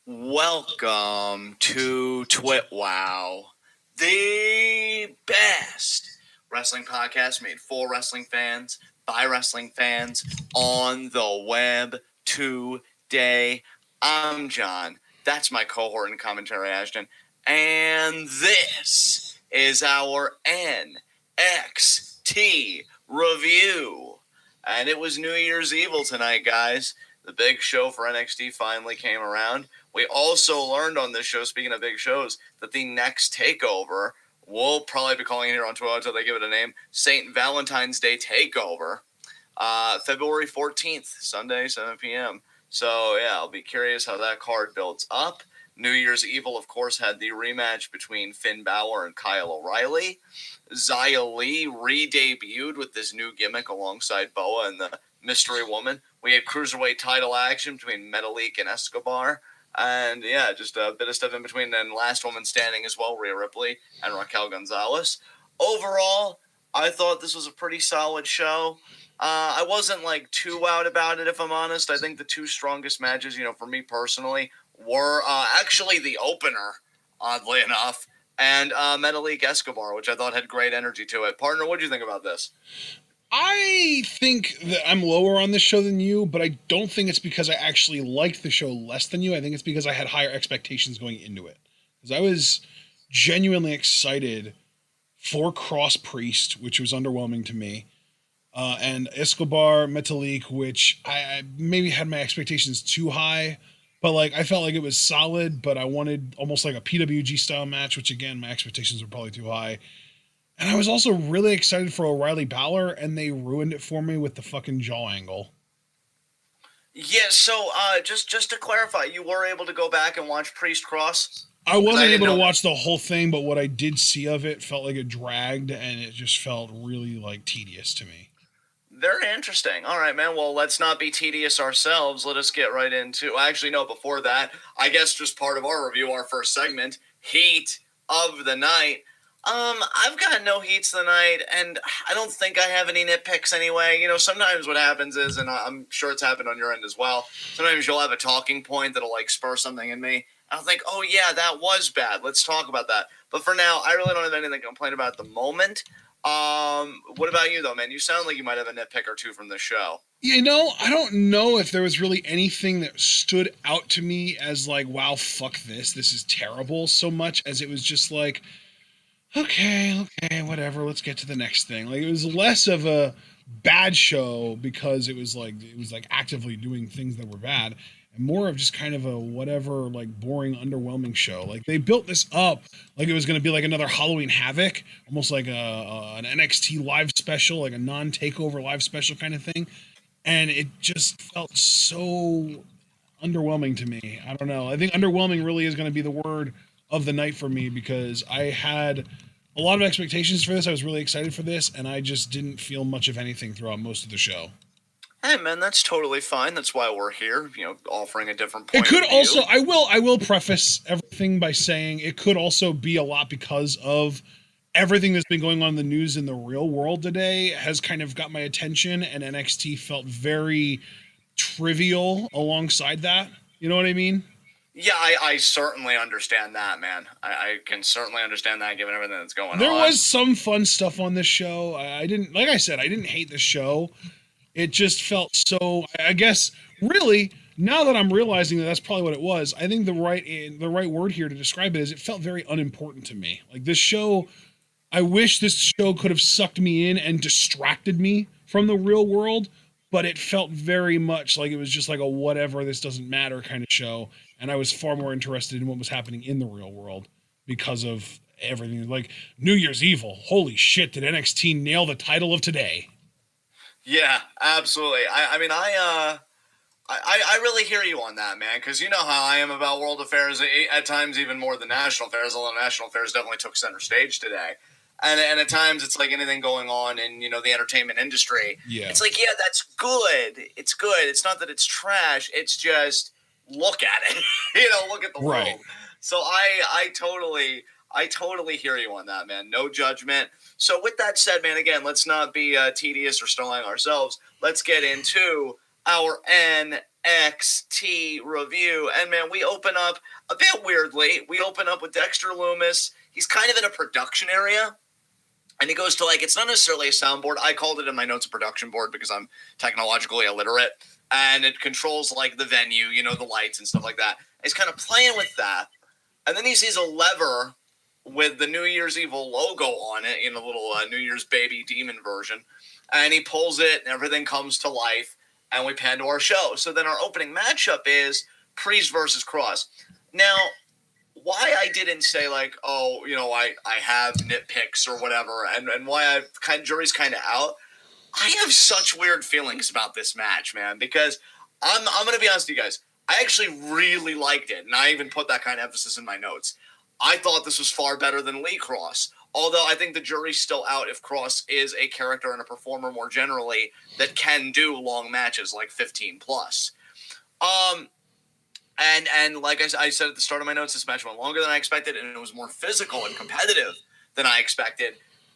Welcome to TWitWoW, the best wrestling podcast made for wrestling fans, by wrestling fans, on the web today. I'm John. That's my cohort in commentary, Ashton. And this is our NXT review. And it was New Year's Evil tonight, guys. The big show for NXT finally came around. We also learned on this show, speaking of big shows, that the next takeover, we'll probably be calling it here on Twitter until they give it a name, St. Valentine's Day Takeover, February 14th, Sunday, 7 p.m. So, yeah, I'll be curious how that card builds up. New Year's Evil, of course, had the rematch between Finn Balor and Kyle O'Reilly. Xia Li re-debuted with this new gimmick alongside Boa and the Mystery Woman. We had Cruiserweight title action between Metalik and Escobar. And, yeah, just a bit of stuff in between. And last woman standing as well, Rhea Ripley and Raquel Gonzalez. Overall, I thought this was a pretty solid show. I wasn't, too wowed about it, if I'm honest. I think the two strongest matches, for me personally, were actually the opener, oddly enough, and Metalik Escobar, which I thought had great energy to it. Partner, what do you think about this? I think that I'm lower on this show than you, but I don't think it's because I actually liked the show less than you. I think it's because I had higher expectations going into it. Because I was genuinely excited for Cross Priest, which was underwhelming to me, and Escobar, Metalik, which I maybe had my expectations too high, but I felt like it was solid, but I wanted almost like a PWG style match, which again, my expectations were probably too high. And I was also really excited for O'Reilly Balor, and they ruined it for me with the fucking jaw angle. Yeah, so just to clarify, you were able to go back and watch Priest Cross? I wasn't able to watch the whole thing, but what I did see of it felt like it dragged, and it just felt really, tedious to me. Very interesting. All right, man. Well, let's not be tedious ourselves. Let us get right into... Actually, no, before that, I guess just part of our review, our first segment, Heat of the Night. I've got no heats tonight, and I don't think I have any nitpicks anyway. Sometimes what happens is, and I'm sure it's happened on your end as well, sometimes you'll have a talking point that'll, spur something in me. I'll think, oh, yeah, that was bad. Let's talk about that. But for now, I really don't have anything to complain about at the moment. What about you, though, man? You sound like you might have a nitpick or two from the show. I don't know if there was really anything that stood out to me as wow, fuck this. This is terrible, so much as it was just okay, whatever, let's get to the next thing. It was less of a bad show because it was actively doing things that were bad, and more of just kind of a whatever, boring, underwhelming show. They built this up like it was going to be another Halloween Havoc, almost like an NXT live special, like a non-takeover live special kind of thing, and it just felt so underwhelming to me. I don't know. I think underwhelming really is going to be the word of the night for me, because I had a lot of expectations for this. I was really excited for this, and I just didn't feel much of anything throughout most of the show. Hey, man, that's totally fine. That's why we're here, offering a different point of view. It could also, I will preface everything by saying it could also be a lot because of everything that's been going on in the news in the real world today has kind of got my attention, and NXT felt very trivial alongside that. You know what I mean? Yeah, I certainly understand that, man. I can certainly understand that, given everything that's going on. There was some fun stuff on this show. I didn't hate the show. It just felt so, I guess, really, now that I'm realizing that that's probably what it was, I think the right word here to describe it is it felt very unimportant to me. This show, I wish this show could have sucked me in and distracted me from the real world, but it felt very much like it was just a whatever, this doesn't matter kind of show. And I was far more interested in what was happening in the real world because of everything. New Year's Evil. Holy shit, did NXT nail the title of today? Yeah, absolutely. I really hear you on that, man, because you know how I am about world affairs, at times even more than national affairs, although national affairs definitely took center stage today. And at times it's anything going on in, the entertainment industry. Yeah. It's yeah, that's good. It's good. It's not that it's trash. It's just look at it. Look at the world. So I totally hear you on that, man. No judgment. So with that said, man, again, let's not be tedious or stalling ourselves. Let's get into our NXT NXT review. And man, we open up a bit weirdly. We open up with Dexter Loomis. He's kind of in a production area. And he goes to it's not necessarily a soundboard. I called it in my notes a production board because I'm technologically illiterate. And it controls the venue, the lights and stuff like that. He's kind of playing with that. And then he sees a lever with the New Year's Evil logo on it, a little New Year's baby demon version. And he pulls it and everything comes to life. And we pan to our show. So then our opening matchup is Priest versus Cross. Now, why I didn't say I have nitpicks or whatever, and why jury's kind of out. I have such weird feelings about this match, man, because I'm going to be honest with you guys. I actually really liked it, and I even put that kind of emphasis in my notes. I thought this was far better than Lee Cross, although I think the jury's still out if Cross is a character and a performer more generally that can do long matches 15 plus. And like I said at the start of my notes, this match went longer than I expected, and it was more physical and competitive than I expected.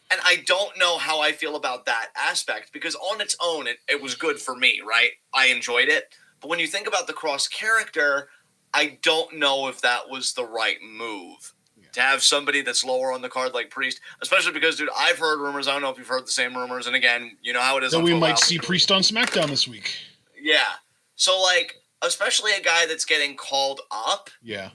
And I don't know how I feel about that aspect, because on its own, it was good for me, right? I enjoyed it. But when you think about the Cross character, I don't know if that was the right move. Yeah. To have somebody that's lower on the card like Priest, especially because, dude, I've heard rumors. I don't know if you've heard the same rumors. And again, you know how it is. That we might see Priest on SmackDown this week. Yeah. So, especially a guy that's getting called up. Yeah.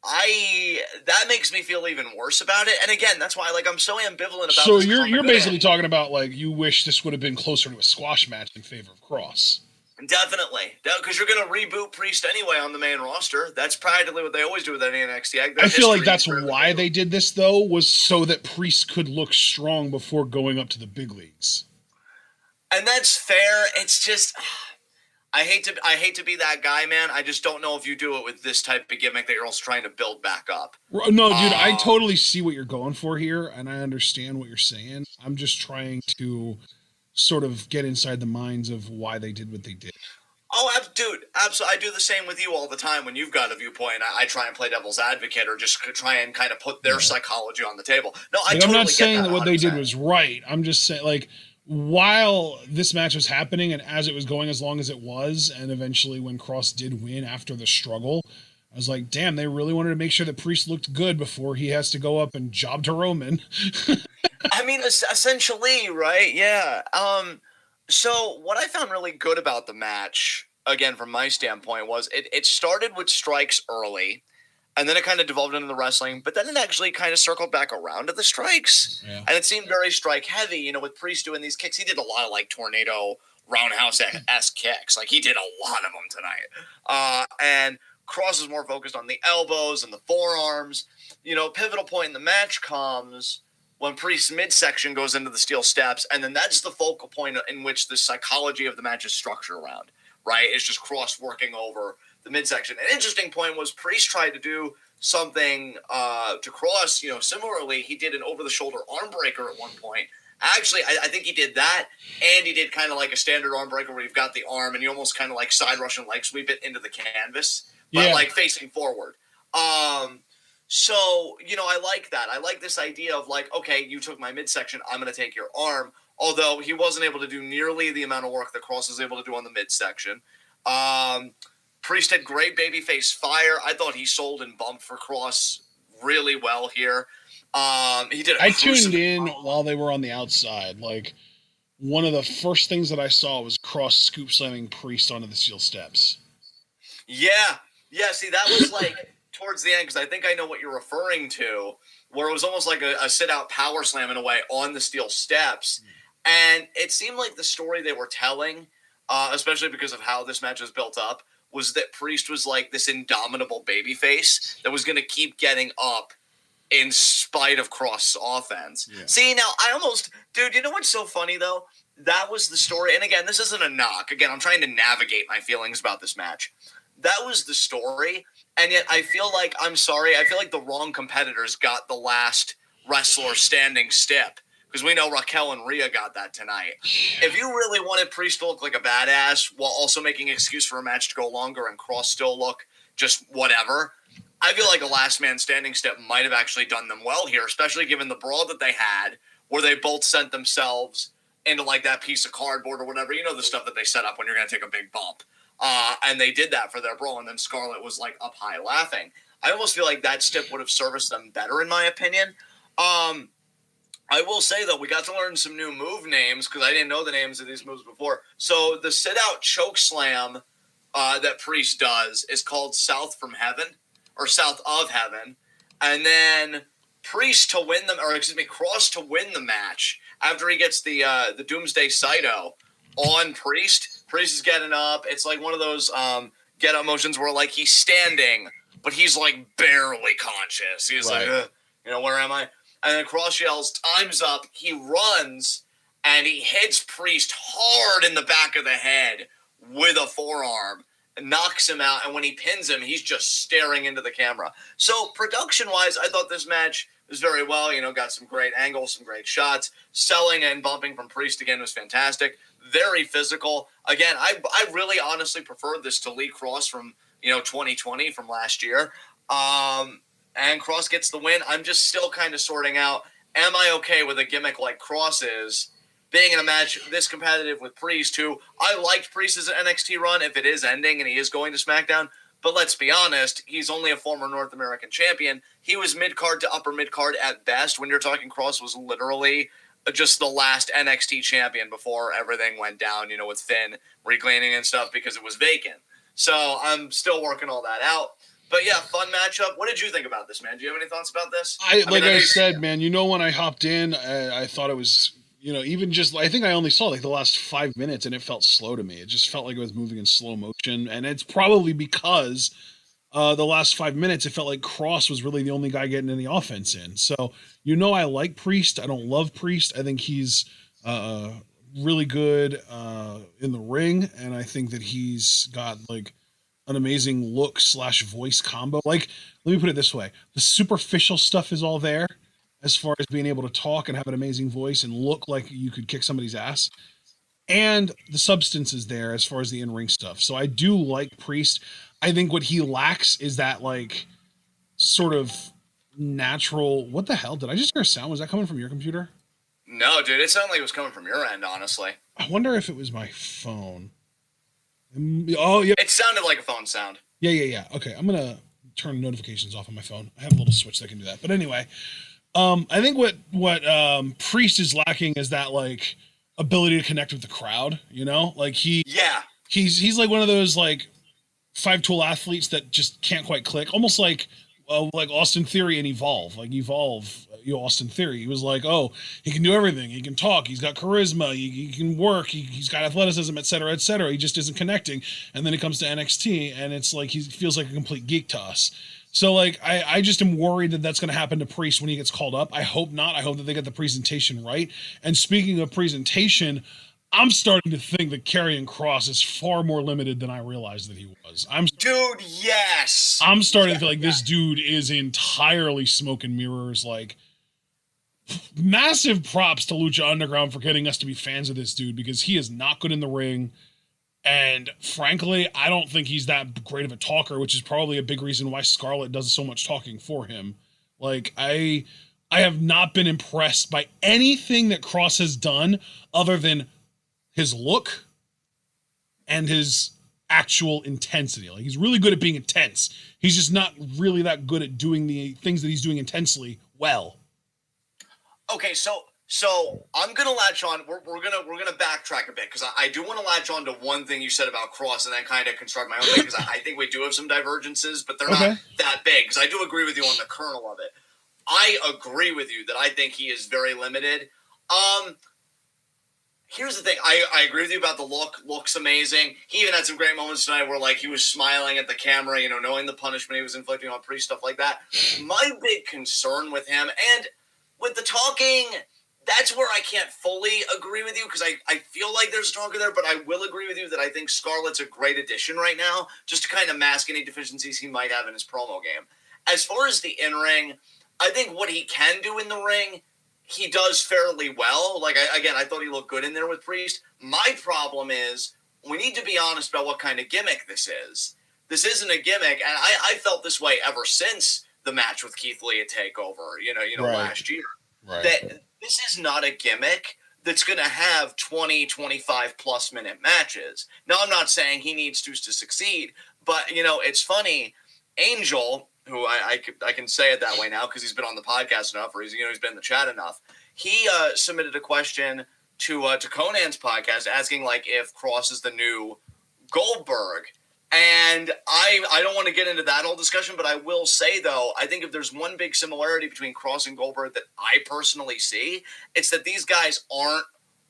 That makes me feel even worse about it. And again, that's why I'm so ambivalent about so this. So you're basically talking about you wish this would have been closer to a squash match in favor of Cross. Definitely. Because you're going to reboot Priest anyway on the main roster. That's practically what they always do with any NXT. I feel like that's why they did this, though, was so that Priest could look strong before going up to the big leagues. And that's fair. It's just... I hate to be that guy, man. I just don't know if you do it with this type of gimmick that you're also trying to build back up. No, dude, I totally see what you're going for here, and I understand what you're saying. I'm just trying to sort of get inside the minds of why they did what they did. Oh, dude, absolutely. I do the same with you all the time when you've got a viewpoint. I try and play devil's advocate or just try and kind of put their psychology on the table. No, I totally I'm not saying that what 100%. They did was right. I'm just saying, while this match was happening and as it was going as long as it was, and eventually when Cross did win after the struggle, I was like, damn, they really wanted to make sure that Priest looked good before he has to go up and job to Roman. I mean, essentially, right? Yeah. So what I found really good about the match, again, from my standpoint, was it started with strikes early, and then it kind of devolved into the wrestling, but then it actually kind of circled back around to the strikes. Yeah. And it seemed very strike heavy, with Priest doing these kicks. He did a lot of tornado roundhouse-esque kicks. He did a lot of them tonight. And Cross is more focused on the elbows and the forearms. Pivotal point in the match comes when Priest's midsection goes into the steel steps, and then that's the focal point in which the psychology of the match is structured around, right? It's just Cross working over the midsection. An interesting point was Priest tried to do something to Cross. Similarly, he did an over-the-shoulder arm breaker at one point. Actually, I think he did that, and he did kind of like a standard arm breaker where you've got the arm, and you almost kind of side rush and leg sweep it into the canvas, but facing forward. So, I like that. I like this idea of okay, you took my midsection, I'm going to take your arm, although he wasn't able to do nearly the amount of work that Cross was able to do on the midsection. Priest had great babyface fire. I thought he sold and bumped for Cross really well here. He did. I tuned in while they were on the outside. One of the first things that I saw was Cross scoop slamming Priest onto the steel steps. Yeah. See, that was towards the end, because I think I know what you're referring to, where it was almost like a sit-out power slam in a way on the steel steps, and it seemed like the story they were telling, especially because of how this match was built up, was that Priest was this indomitable babyface that was going to keep getting up in spite of Cross' offense. Yeah. See, now, dude, you know what's so funny, though? That was the story, and again, this isn't a knock. Again, I'm trying to navigate my feelings about this match. That was the story, and yet I feel I'm sorry, I feel like the wrong competitors got the last wrestler standing step. Because we know Raquel and Rhea got that tonight. If you really wanted Priest to look like a badass while also making an excuse for a match to go longer and Cross still look just whatever, I feel like a last man standing step might have actually done them well here, especially given the brawl that they had, where they both sent themselves into that piece of cardboard or whatever. The stuff that they set up when you're going to take a big bump. And they did that for their brawl, and then Scarlett was like up high laughing. I almost feel like that stip would have serviced them better, in my opinion. I will say, though, we got to learn some new move names because I didn't know the names of these moves before. So the sit-out choke slam that Priest does is called South from Heaven, or South of Heaven. And then Priest to win them, or excuse me, Cross to win the match after he gets the Doomsday Saito on Priest. Priest is getting up. It's like one of those get-up motions where, like, he's standing, but he's, like, barely conscious. He's like, where am I? And then Cross yells, time's up. He runs, and he hits Priest hard in the back of the head with a forearm, and knocks him out. And when he pins him, he's just staring into the camera. So production-wise, I thought this match was very well. Got some great angles, some great shots. Selling and bumping from Priest again was fantastic. Very physical. Again, I really honestly preferred this to Lee Cross from 2020, from last year. And Cross gets the win. I'm just still kind of sorting out, am I okay with a gimmick like Cross is being in a match this competitive with Priest, who I liked Priest's NXT run if it is ending and he is going to SmackDown. But let's be honest, he's only a former North American champion. He was mid-card to upper mid-card at best. When you're talking, Cross was literally just the last NXT champion before everything went down, with Finn reclaiming and stuff because it was vacant. So I'm still working all that out. But yeah, fun matchup. What did you think about this, man? Do you have any thoughts about this? I said, man, when I hopped in, I thought it was, even just, I think I only saw like the last 5 minutes and it felt slow to me. It just felt like it was moving in slow motion. And it's probably because the last 5 minutes, it felt like Cross was really the only guy getting any offense in. So, I like Priest. I don't love Priest. I think he's really good in the ring. And I think that he's got like an amazing look / voice combo. Like, let me put it this way. The superficial stuff is all there as far as being able to talk and have an amazing voice and look like you could kick somebody's ass. And the substance is there as far as the in-ring stuff. So I do like Priest. I think what he lacks is that, like, sort of natural... What the hell? Did I just hear a sound? Was that coming from your computer? No, dude. It sounded like it was coming from your end, honestly. I wonder if it was my phone. Oh, yeah. It sounded like a phone sound. Yeah. Okay, I'm going to turn notifications off on my phone. I have a little switch that can do that. But anyway, I think what Priest is lacking is that, like, ability to connect with the crowd, Like, he's like one of those, like, 5-tool athletes that just can't quite click. Almost like Austin Theory and Evolve. Like, Evolve, Austin Theory. He was like, oh, he can do everything. He can talk. He's got charisma. He can work. He's got athleticism, et cetera, et cetera. He just isn't connecting. And then he comes to NXT, and it's like he feels like a complete geek to us. So, like, I just am worried that that's going to happen to Priest when he gets called up. I hope not. I hope that they get the presentation right. And speaking of presentation, I'm starting to think that Karrion Kross is far more limited than I realized that he was. Dude, yes! I'm starting to feel like this dude is entirely smoke and mirrors. Like, massive props to Lucha Underground for getting us to be fans of this dude, because he is not good in the ring. And frankly, I don't think he's that great of a talker, which is probably a big reason why Scarlett does so much talking for him. Like, I have not been impressed by anything that Kross has done other than his look and his actual intensity. Like, he's really good at being intense. He's just not really that good at doing the things that he's doing intensely well. Okay, so I'm gonna latch on. We're gonna backtrack a bit, because I do want to latch on to one thing you said about Kross and then kind of construct my own thing, because I think we do have some divergences, but they're not that big. Because I do agree with you on the kernel of it. I agree with you that I think he is very limited. Here's the thing. I agree with you about the look. Looks amazing. He even had some great moments tonight where, like, he was smiling at the camera, knowing the punishment he was inflicting on Priest, stuff like that. My big concern with him, and with the talking, that's where I can't fully agree with you, because I feel like there's a talker there, but I will agree with you that I think Scarlett's a great addition right now, just to kind of mask any deficiencies he might have in his promo game. As far as the in-ring, I think what he can do in the ring, he does fairly well. Like, I thought he looked good in there with Priest. My problem is, we need to be honest about what kind of gimmick this is. This isn't a gimmick, and I felt this way ever since the match with Keith Lee at TakeOver, Right. last year. Right. That this is not a gimmick that's going to have 20, 25 plus minute matches. Now, I'm not saying he needs to succeed, but, you know, it's funny. Angel, who I can say it that way now because he's been on the podcast enough, or he's been in the chat enough. He submitted a question to Conan's podcast asking like if Cross is the new Goldberg. And I don't want to get into that whole discussion, but I will say, though, I think if there's one big similarity between Cross and Goldberg that I personally see, it's that these guys aren't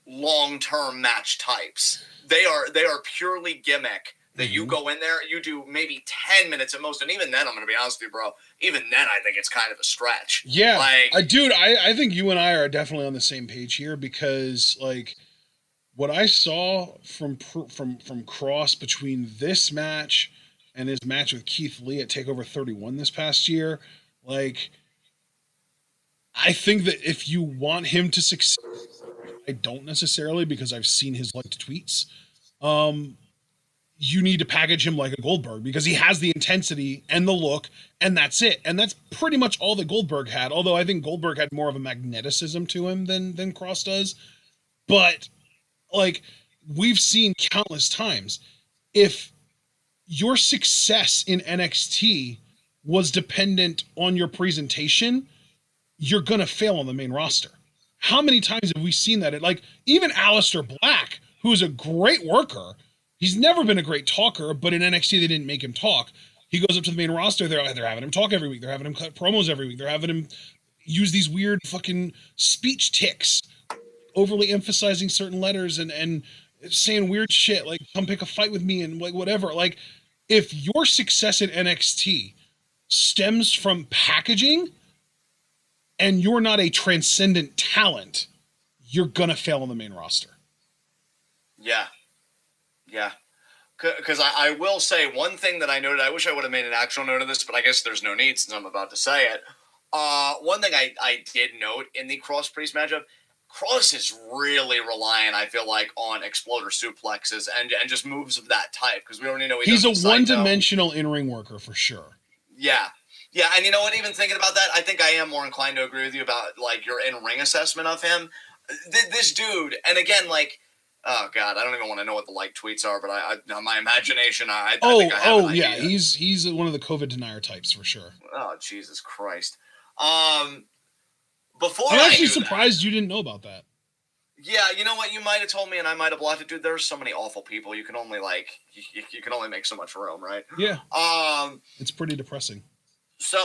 long-term match types. They are purely gimmick. That you go in there, you do maybe 10 minutes at most, and even then, I'm going to be honest with you, bro, even then I think it's kind of a stretch. Yeah, like, dude, I think you and I are definitely on the same page here because, like, what I saw from Cross between this match and his match with Keith Lee at TakeOver 31 this past year, like, I think that if you want him to succeed, I don't necessarily because I've seen his liked tweets. You need to package him like a Goldberg because he has the intensity and the look, and that's it. And that's pretty much all that Goldberg had. Although I think Goldberg had more of a magneticism to him than Cross does. But like we've seen countless times, if your success in NXT was dependent on your presentation, you're gonna fail on the main roster. How many times have we seen that? Like even Aleister Black, who's a great worker, he's never been a great talker, but in NXT they didn't make him talk. He goes up to the main roster, they're having him talk every week, they're having him cut promos every week, they're having him use these weird fucking speech tics, overly emphasizing certain letters and saying weird shit like come pick a fight with me and like whatever. Like if your success in NXT stems from packaging and you're not a transcendent talent, you're gonna fail on the main roster. Yeah. Because I will say one thing that I noted, I wish I would have made an actual note of this, but I guess there's no need since I'm about to say it. One thing I did note in the Cross Priest matchup, Cross is really relying, I feel like, on exploder suplexes and just moves of that type because we already know he's a one-dimensional in-ring worker for sure. Yeah, and you know what? Even thinking about that, I think I am more inclined to agree with you about like your in-ring assessment of him. This dude, and again, like. Oh God, I don't even want to know what the like tweets are, but I my imagination, I think I have an idea. He's one of the COVID denier types for sure. Oh Jesus Christ! Before I'm actually surprised you didn't know about that. Yeah, you know what? You might have told me, and I might have blocked it, dude. There's so many awful people. You can only you can only make so much room, right? Yeah. It's pretty depressing. So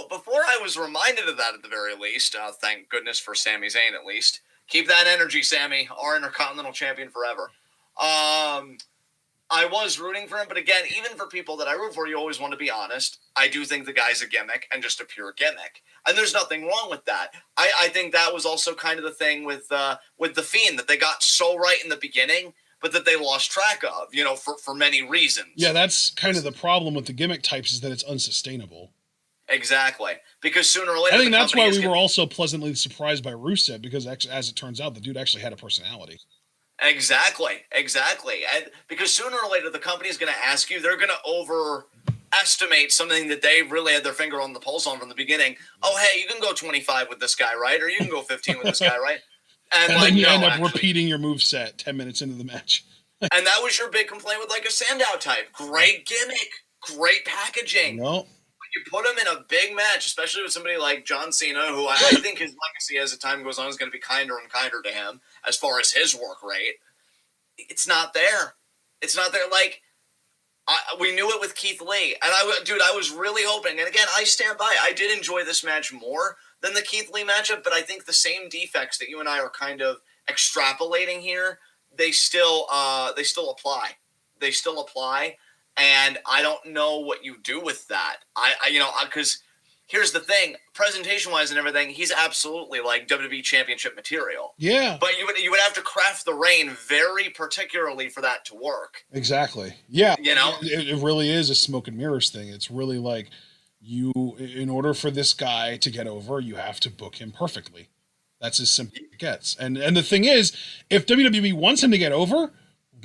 before I was reminded of that at the very least, thank goodness for Sami Zayn at least. Keep that energy, Sammy, our Intercontinental Champion forever. I was rooting for him, but again, even for people that I root for, you always want to be honest. I do think the guy's a gimmick and just a pure gimmick. And there's nothing wrong with that. I think that was also kind of the thing with The Fiend, that they got so right in the beginning, but that they lost track of, you know, for many reasons. Yeah, that's kind of the problem with the gimmick types is that it's unsustainable. Exactly. Because sooner or later, I think that's why we were also pleasantly surprised by Rusev, because as it turns out, the dude actually had a personality. Exactly. And because sooner or later, the company is going to ask you, they're going to overestimate something that they really had their finger on the pulse on from the beginning. Oh, hey, you can go 25 with this guy, right? Or you can go 15 with this guy, right? And then you end up repeating your moveset 10 minutes into the match. And that was your big complaint with like a Sandow type. Great gimmick, great packaging. No. You put him in a big match, especially with somebody like John Cena, who I think his legacy as the time goes on is going to be kinder and kinder to him as far as his work rate. It's not there. Like, we knew it with Keith Lee. And I was really hoping, and again, I stand by, I did enjoy this match more than the Keith Lee matchup, but I think the same defects that you and I are kind of extrapolating here, they still apply. And I don't know what you do with that. Because here's the thing, presentation-wise and everything, he's absolutely like WWE Championship material. Yeah. But you would have to craft the reign very particularly for that to work. Exactly. Yeah. You know? It really is a smoke and mirrors thing. It's really like in order for this guy to get over, you have to book him perfectly. That's as simple as it gets. And the thing is, if WWE wants him to get over,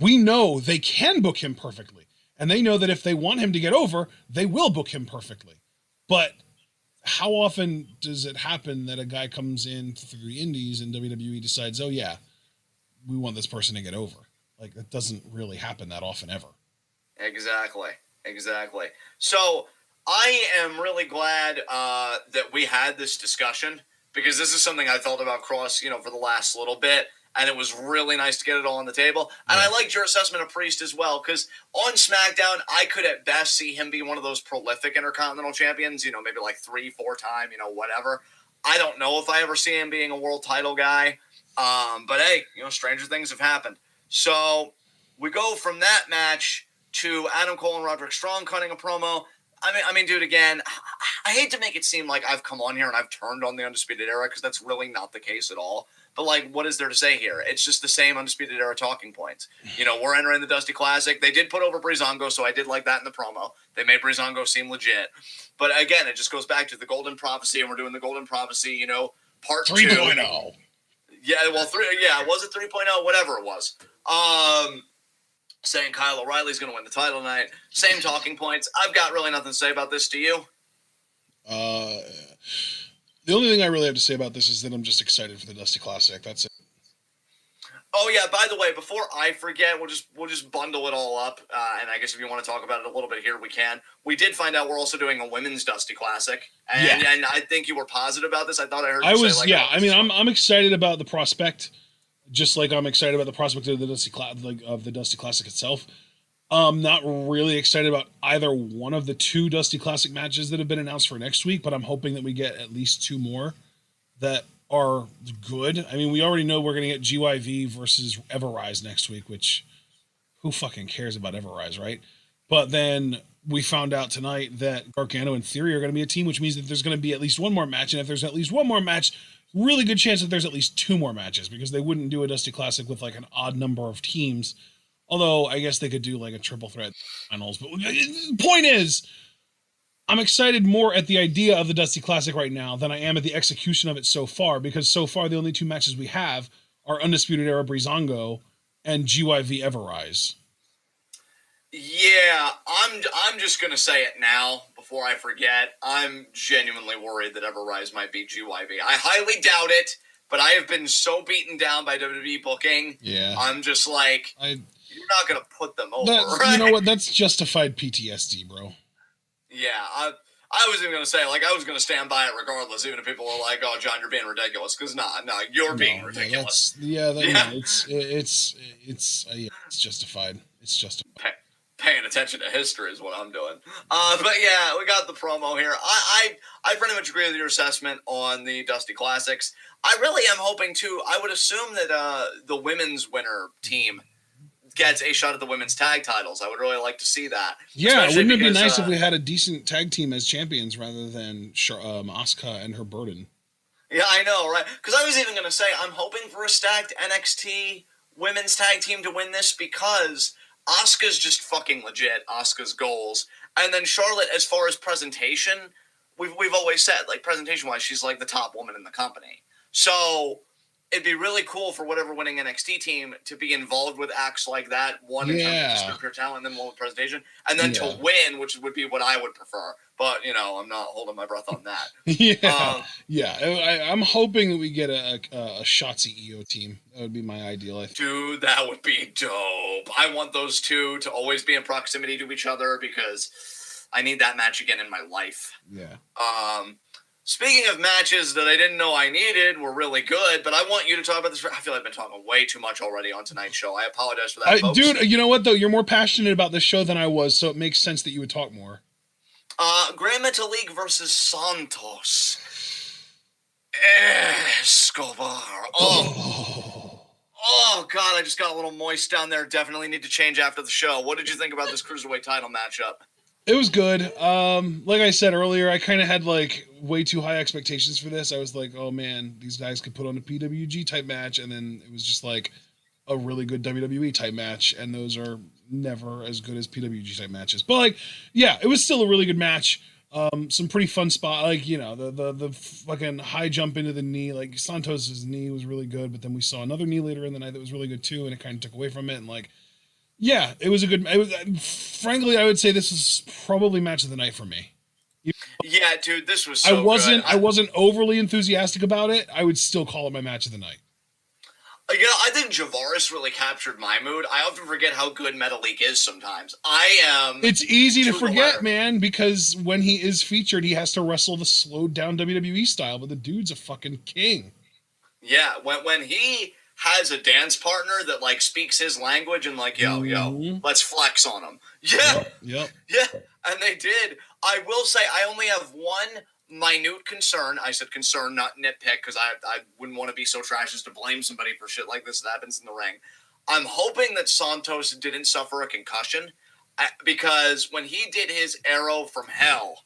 we know they can book him perfectly. And they know that if they want him to get over, they will book him perfectly. But how often does it happen that a guy comes in through the indies and WWE decides, oh yeah, we want this person to get over? Like, that doesn't really happen that often ever. Exactly. So I am really glad that we had this discussion, because this is something I thought about Cross, for the last little bit, and it was really nice to get it all on the table. And I liked your assessment of Priest as well, because on SmackDown, I could at best see him be one of those prolific Intercontinental Champions, maybe like 3-4 time, whatever. I don't know if I ever see him being a world title guy, but hey, stranger things have happened. So we go from that match to Adam Cole and Roderick Strong cutting a promo. I mean, dude, again, I hate to make it seem like I've come on here and I've turned on the Undisputed Era, because that's really not the case at all. But, like, what is there to say here? It's just the same Undisputed Era talking points. We're entering the Dusty Classic. They did put over Breezango, so I did like that in the promo. They made Breezango seem legit. But, again, it just goes back to the Golden Prophecy, and we're doing the Golden Prophecy, part 3.0. Yeah, well, was it 3.0? Whatever it was. Saying Kyle O'Reilly's going to win the title tonight. Same talking points. I've got really nothing to say about this. Do you? The only thing I really have to say about this is that I'm just excited for the Dusty Classic. That's it. Oh yeah, by the way, before I forget, we'll just bundle it all up, and I guess if you want to talk about it a little bit here, we can. We did find out we're also doing a women's Dusty Classic, and I think you were positive about this. I thought I heard you say, like, yeah. I mean, I'm excited about the prospect, just like I'm excited about the prospect of the Dusty Classic itself. I'm not really excited about either one of the two Dusty Classic matches that have been announced for next week, but I'm hoping that we get at least two more that are good. I mean, we already know we're going to get GYV versus Everrise next week, which who fucking cares about Everrise, right? But then we found out tonight that Gargano and Theory are going to be a team, which means that there's going to be at least one more match. And if there's at least one more match, really good chance that there's at least two more matches, because they wouldn't do a Dusty Classic with like an odd number of teams. Although I guess they could do like a triple threat finals. But the point is, I'm excited more at the idea of the Dusty Classic right now than I am at the execution of it so far, because so far the only two matches we have are Undisputed Era Breezango and GYV Everrise. Yeah, I'm just going to say it now before I forget. I'm genuinely worried that Everrise might be GYV. I highly doubt it, but I have been so beaten down by WWE booking. Yeah. I'm just like, you're not going to put them over, right? You know what? That's justified PTSD, bro. Yeah, I was even going to say, like, I was going to stand by it regardless, even if people were like, oh, John, you're being ridiculous. Because, you're being ridiculous. It's justified. It's justified. Paying attention to history is what I'm doing. But yeah, we got the promo here. I pretty much agree with your assessment on the Dusty Classics. I really am hoping, too, I would assume that the women's winner team gets a shot at the women's tag titles. I would really like to see that. Yeah, wouldn't it be nice if we had a decent tag team as champions rather than Asuka and her burden? Yeah, I know, right? Because I was even going to say, I'm hoping for a stacked NXT women's tag team to win this, because Asuka's just fucking legit, Asuka's goals. And then Charlotte, as far as presentation, we've always said, like, presentation-wise, she's like the top woman in the company. So it'd be really cool for whatever winning NXT team to be involved with acts like that, one in terms of pure talent, and then one with presentation, and then to win, which would be what I would prefer. But, I'm not holding my breath on that. I'm hoping that we get a Shotzi EO team. That would be my ideal. Dude, that would be dope. I want those two to always be in proximity to each other, because I need that match again in my life. Yeah. Speaking of matches that I didn't know I needed, were really good, but I want you to talk about this. I feel like I've been talking way too much already on tonight's show. I apologize for that, folks. Dude, you know what, though? You're more passionate about this show than I was, so it makes sense that you would talk more. Grand Metalik versus Santos. Escobar. Oh, God, I just got a little moist down there. Definitely need to change after the show. What did you think about this Cruiserweight title matchup? It was good. Like I said earlier, I kind of had like way too high expectations for this. I was like, oh man, these guys could put on a PWG type match, and then it was just like a really good WWE type match, and those are never as good as PWG type matches. But like, yeah, it was still a really good match. Some pretty fun spot, like, the fucking high jump into the knee. Like, Santos's knee was really good, but then we saw another knee later in the night that was really good too, and it kind of took away from it. And like, yeah, it was a good. Frankly, I would say this is probably match of the night for me. Yeah, dude, this was I so good. wasn't overly enthusiastic about it. I would still call it my match of the night. Yeah, I think Javaris really captured my mood. I often forget how good Metalik is sometimes. It's easy to the forget, letter. man, because when he is featured, he has to wrestle the slowed down WWE style, but the dude's a fucking king. Yeah, when he has a dance partner that like speaks his language and like, yo, let's flex on him. Yeah, Yep. yeah, and they did. I will say I only have one minute concern. I said concern, not nitpick, because I wouldn't want to be so trash as to blame somebody for shit like this that happens in the ring. I'm hoping that Santos didn't suffer a concussion, because when he did his arrow from hell,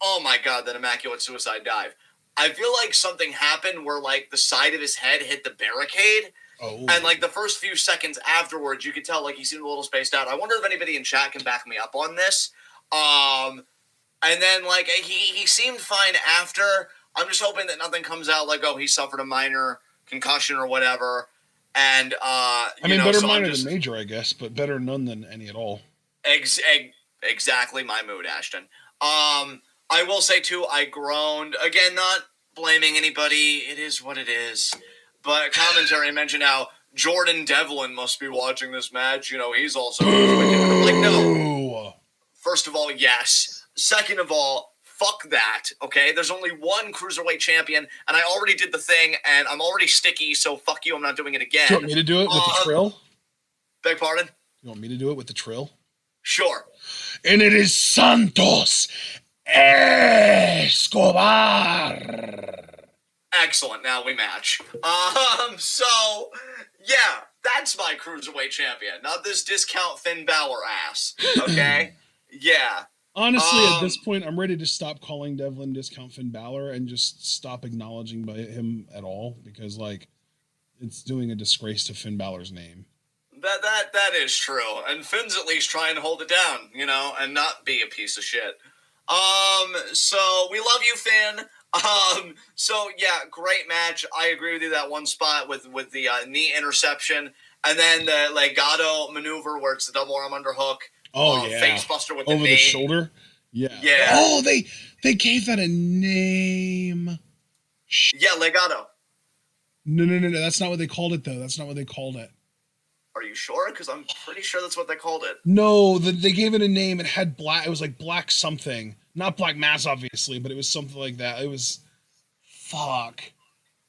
oh my god, that immaculate suicide dive. I feel like something happened where like the side of his head hit the barricade. Oh. And like the first few seconds afterwards, you could tell like he seemed a little spaced out. I wonder if anybody in chat can back me up on this. And then like he seemed fine after. I'm just hoping that nothing comes out like, oh, he suffered a minor concussion or whatever. And better minor than major, I guess, but better none than any at all. Exactly my mood, Ashton. I will say too, I groaned again, not blaming anybody. It is what it is. But commentary mentioned how Jordan Devlin must be watching this match. You know, he's also like, no. First of all, yes. Second of all, fuck that. Okay, there's only one cruiserweight champion, and I already did the thing, and I'm already sticky. So fuck you. I'm not doing it again. Do you want me to do it with the trill? Beg pardon? You want me to do it with the trill? Sure. And it is Santos Escobar. Excellent. Now we match. So yeah, that's my cruiserweight champion, not this discount Finn Balor ass. Okay. Yeah. Honestly, at this point, I'm ready to stop calling Devlin discount Finn Balor and just stop acknowledging by him at all, because like it's doing a disgrace to Finn Balor's name. That is true, and Finn's at least trying to hold it down, you know, and not be a piece of shit. So we love you, Finn. So yeah, great match. I agree with you. That one spot with the knee interception, and then the Legado maneuver where it's the double arm underhook. Oh yeah, face buster with the over knee. The shoulder. Yeah. Yeah. Oh, they gave that a name. Yeah, Legado. No. That's not what they called it, though. That's not what they called it. Are you sure? Because I'm pretty sure that's what they called it. No, they gave it a name. It had black. It was like black something. Not Black Mass, obviously, but it was something like that. It was. Fuck.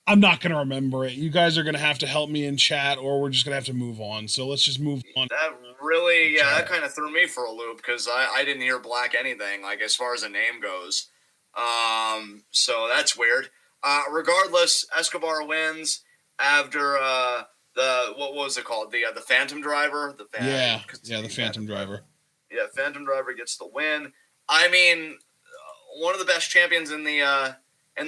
I'm not going to remember it. You guys are going to have to help me in chat, or we're just going to have to move on. So let's just move on. That really, yeah, that kind of threw me for a loop, because I didn't hear black anything, like, as far as a name goes. So that's weird. Regardless, Escobar wins after what was it called? The Phantom Driver? The Phantom Driver. Yeah, Phantom Driver gets the win. I mean, one of the best champions in the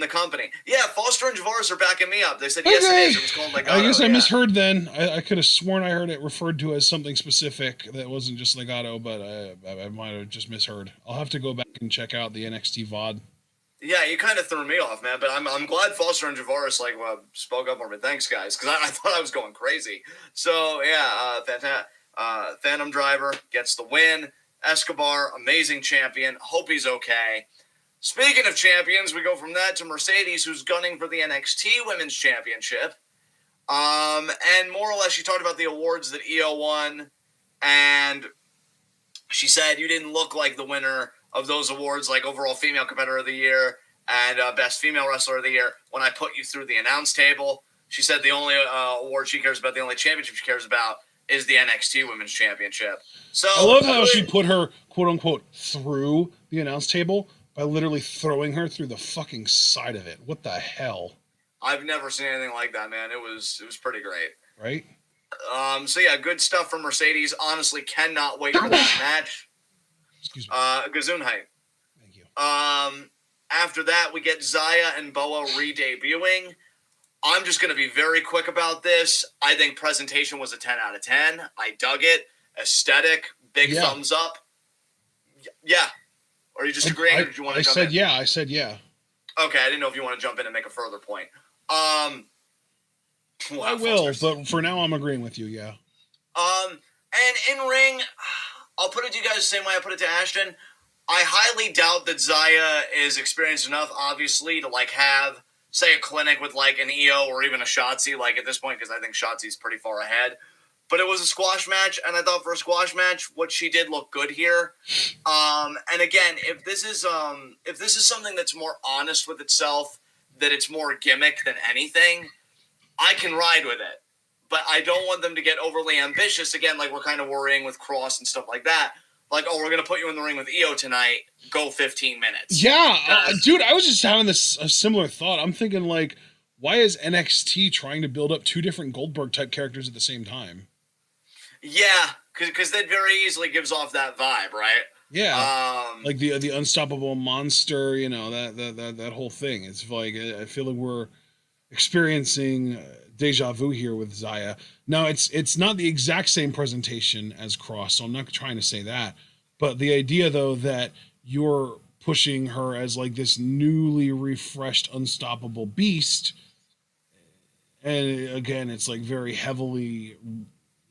company. Yeah, Foster and Javaris are backing me up. They said yes, it is. It was called Legado. I guess I misheard then. I could have sworn I heard it referred to as something specific that wasn't just Legado, but I might have just misheard. I'll have to go back and check out the NXT VOD. Yeah, you kind of threw me off, man. But I'm glad Foster and Javaris spoke up for me. Thanks, guys, because I thought I was going crazy. So yeah, Phantom Driver gets the win. Escobar, amazing champion. Hope he's okay. Speaking of champions, we go from that to Mercedes, who's gunning for the NXT Women's Championship. And more or less, she talked about the awards that EO won, and she said you didn't look like the winner of those awards, like overall female competitor of the year and best female wrestler of the year, when I put you through the announce table. She said the only award she cares about, the only championship she cares about, is the NXT Women's Championship. So I love how she put her, quote unquote, through the announce table by literally throwing her through the fucking side of it. What the hell? I've never seen anything like that, man. It was pretty great. Right? So yeah, good stuff from Mercedes. Honestly, cannot wait for that match. Excuse me. Gesundheit. Thank you. After that, we get Zaya and Boa re-debuting. I'm just going to be very quick about this. I think presentation was a 10 out of 10. I dug it. Aesthetic, big thumbs up. Yeah. Are you just agreeing, or did you want to jump in? I said yeah. Okay, I didn't know if you want to jump in and make a further point. I will, but for now I'm agreeing with you, yeah. And in ring, I'll put it to you guys the same way I put it to Ashton. I highly doubt that Zaya is experienced enough, obviously, to like have, say, a clinic with like an EO or even a Shotzi, like at this point, because I think Shotzi's pretty far ahead. But it was a squash match, and I thought for a squash match, what she did looked good here. And again, if this is something that's more honest with itself, that it's more gimmick than anything, I can ride with it. But I don't want them to get overly ambitious. Again, like we're kind of worrying with Cross and stuff like that. Like, oh, we're going to put you in the ring with EO tonight. Go 15 minutes. Yeah, dude, I was just having a similar thought. I'm thinking, like, why is NXT trying to build up two different Goldberg-type characters at the same time? Yeah, because that very easily gives off that vibe, right? Yeah, like the unstoppable monster, you know, that whole thing. It's like I feel like we're experiencing deja vu here with Zaya. Now, it's not the exact same presentation as Cross, so I'm not trying to say that. But the idea, though, that you're pushing her as like this newly refreshed, unstoppable beast, and again, it's like very heavily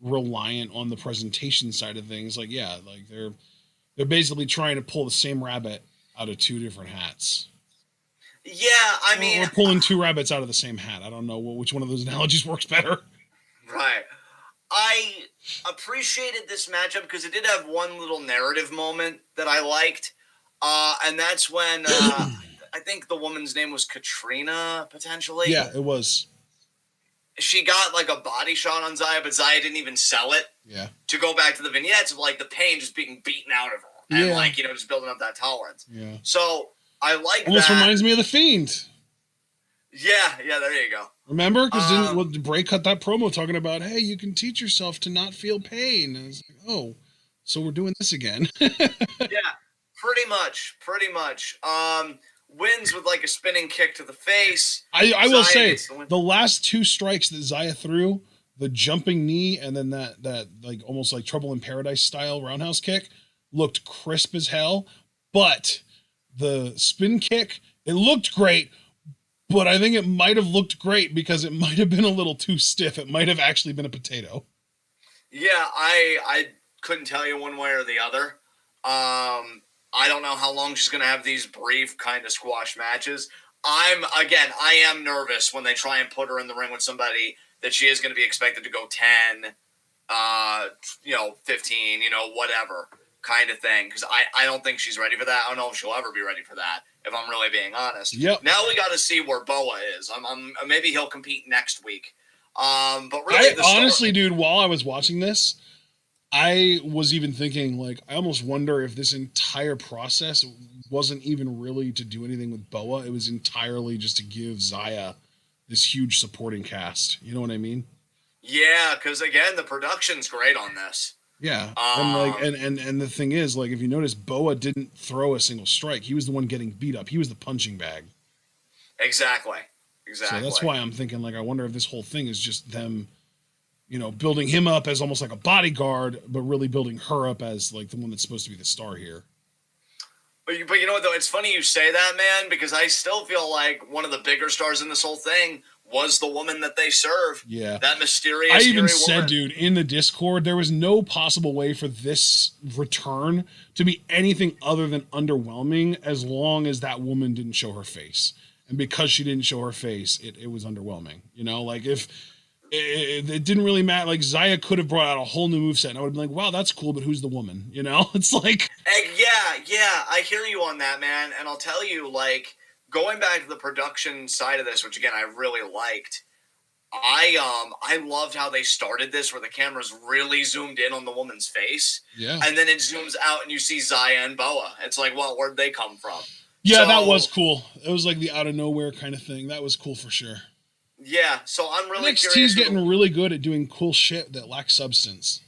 reliant on the presentation side of things. Like, yeah, like they're basically trying to pull the same rabbit out of two different hats. Yeah, I mean, we're pulling two rabbits out of the same hat. I don't know which one of those analogies works better. Right. I appreciated this matchup because it did have one little narrative moment that I liked, and that's when I think the woman's name was Katrina, potentially. Yeah, it was. She got like a body shot on Zaya, but Zaya didn't even sell it. Yeah. To go back to the vignettes of like the pain just being beaten out of her, and like just building up that tolerance. Yeah. So I like almost that. Reminds me of the Fiend. Yeah, there you go. Remember? Because Bray cut that promo talking about, hey, you can teach yourself to not feel pain. And it's like, oh, so we're doing this again. Yeah, pretty much. Wins with like a spinning kick to the face. I will say, the last two strikes that Zaya threw, the jumping knee and then that like almost like Trouble in Paradise style roundhouse kick, looked crisp as hell. But the spin kick, it looked great. But I think it might have looked great because it might have been a little too stiff. It might have actually been a potato. Yeah, I couldn't tell you one way or the other. I don't know how long she's going to have these brief kind of squash matches. I am nervous when they try and put her in the ring with somebody that she is going to be expected to go 10, 15, whatever kind of thing. Because I don't think she's ready for that. I don't know if she'll ever be ready for that, if I'm really being honest. Yep. Now we got to see where Boa is. Maybe he'll compete next week. But really, honestly, dude, while I was watching this, I was even thinking, like, I almost wonder if this entire process wasn't even really to do anything with Boa. It was entirely just to give Zaya this huge supporting cast. You know what I mean? Yeah, because again, the production's great on this. Yeah, and the thing is, like, if you notice, Boa didn't throw a single strike. He was the one getting beat up. He was the punching bag. Exactly. So that's why I'm thinking, like, I wonder if this whole thing is just them, building him up as almost like a bodyguard, but really building her up as like the one that's supposed to be the star here. But you know what, though? It's funny you say that, man, because I still feel like one of the bigger stars in this whole thing was the woman that they serve. Yeah. That mysterious, I even woman. said, dude, in the Discord, there was no possible way for this return to be anything other than underwhelming as long as that woman didn't show her face. And because she didn't show her face, it was underwhelming. Like if it didn't really matter, like Zaya could have brought out a whole new moveset and I would have been like, wow, that's cool, but who's the woman? It's like... Yeah, I hear you on that, man. And I'll tell you, like, going back to the production side of this, which again, I really liked, I loved how they started this where the camera's really zoomed in on the woman's face. Yeah. And then it zooms out and you see Zaya and Boa. It's like, well, where'd they come from? Yeah, that was cool. It was like the out of nowhere kind of thing. That was cool for sure. Yeah, so I'm really NXT's curious. NXT's getting really good at doing cool shit that lacks substance.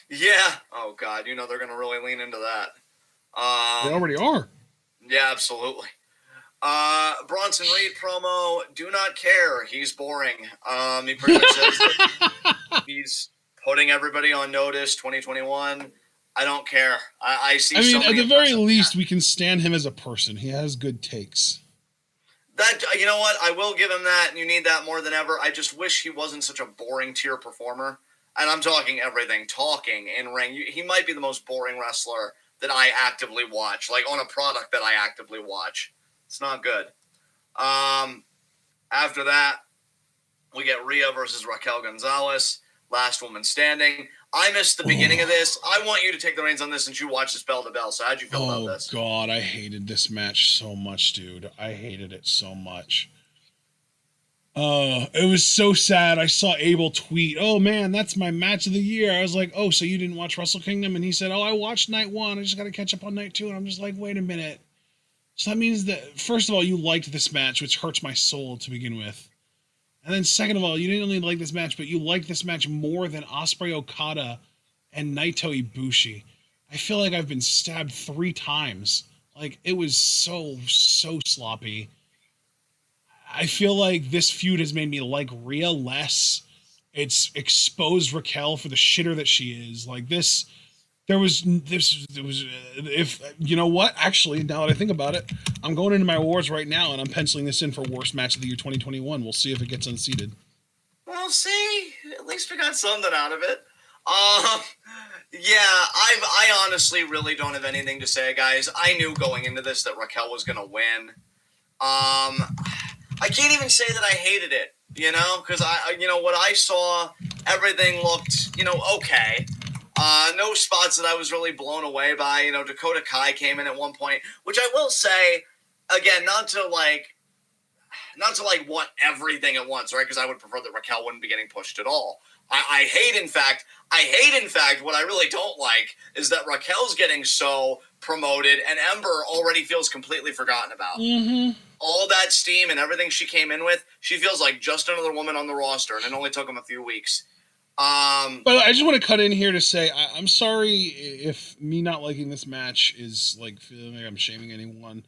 Yeah. Oh, God. They're going to really lean into that. They already are. Yeah, absolutely. Bronson Reed promo, do not care. He's boring. He pretty much says that he's putting everybody on notice, 2021. I don't care. I see. I mean, at the very least, we can stand him as a person. He has good takes. That, you know what? I will give him that, and you need that more than ever. I just wish he wasn't such a boring tier performer. And I'm talking everything. Talking, in ring. He might be the most boring wrestler that I actively watch, like on a product that I actively watch. It's not good. After that, we get Rhea versus Raquel Gonzalez, last woman standing. I missed the beginning of this. I want you to take the reins on this since you watched this bell to bell. So how'd you feel about this? Oh, God, I hated this match so much, dude. I hated it so much. It was so sad. I saw Abel tweet, "Oh, man, that's my match of the year." I was like, "Oh, so you didn't watch Wrestle Kingdom?" And he said, "Oh, I watched night 1. I just got to catch up on night 2. And I'm just like, wait a minute. So that means that, first of all, you liked this match, which hurts my soul to begin with. And then second of all, you didn't only like this match, but you liked this match more than Ospreay Okada and Naito Ibushi. I feel like I've been stabbed 3 times. Like, it was so sloppy. I feel like this feud has made me like Rhea less. It's exposed Raquel for the shitter that she is. Like, this, if, you know what? Actually, now that I think about it, I'm going into my awards right now and I'm penciling this in for worst match of the year 2021. We'll see if it gets unseated. Well, see, at least we got something out of it. Yeah, I honestly really don't have anything to say, guys. I knew going into this that Raquel was going to win. I can't even say that I hated it, you know, because what I saw, everything looked, okay. No spots that I was really blown away by. You know, Dakota Kai came in at one point, which I will say, again, not to want everything at once, right? Because I would prefer that Raquel wouldn't be getting pushed at all. I hate, in fact, what I really don't like is that Raquel's getting so promoted and Ember already feels completely forgotten about. Mm-hmm. All that steam and everything she came in with, she feels like just another woman on the roster, and it only took them a few weeks. But I just want to cut in here to say I'm sorry if me not liking this match is like feeling like I'm shaming anyone.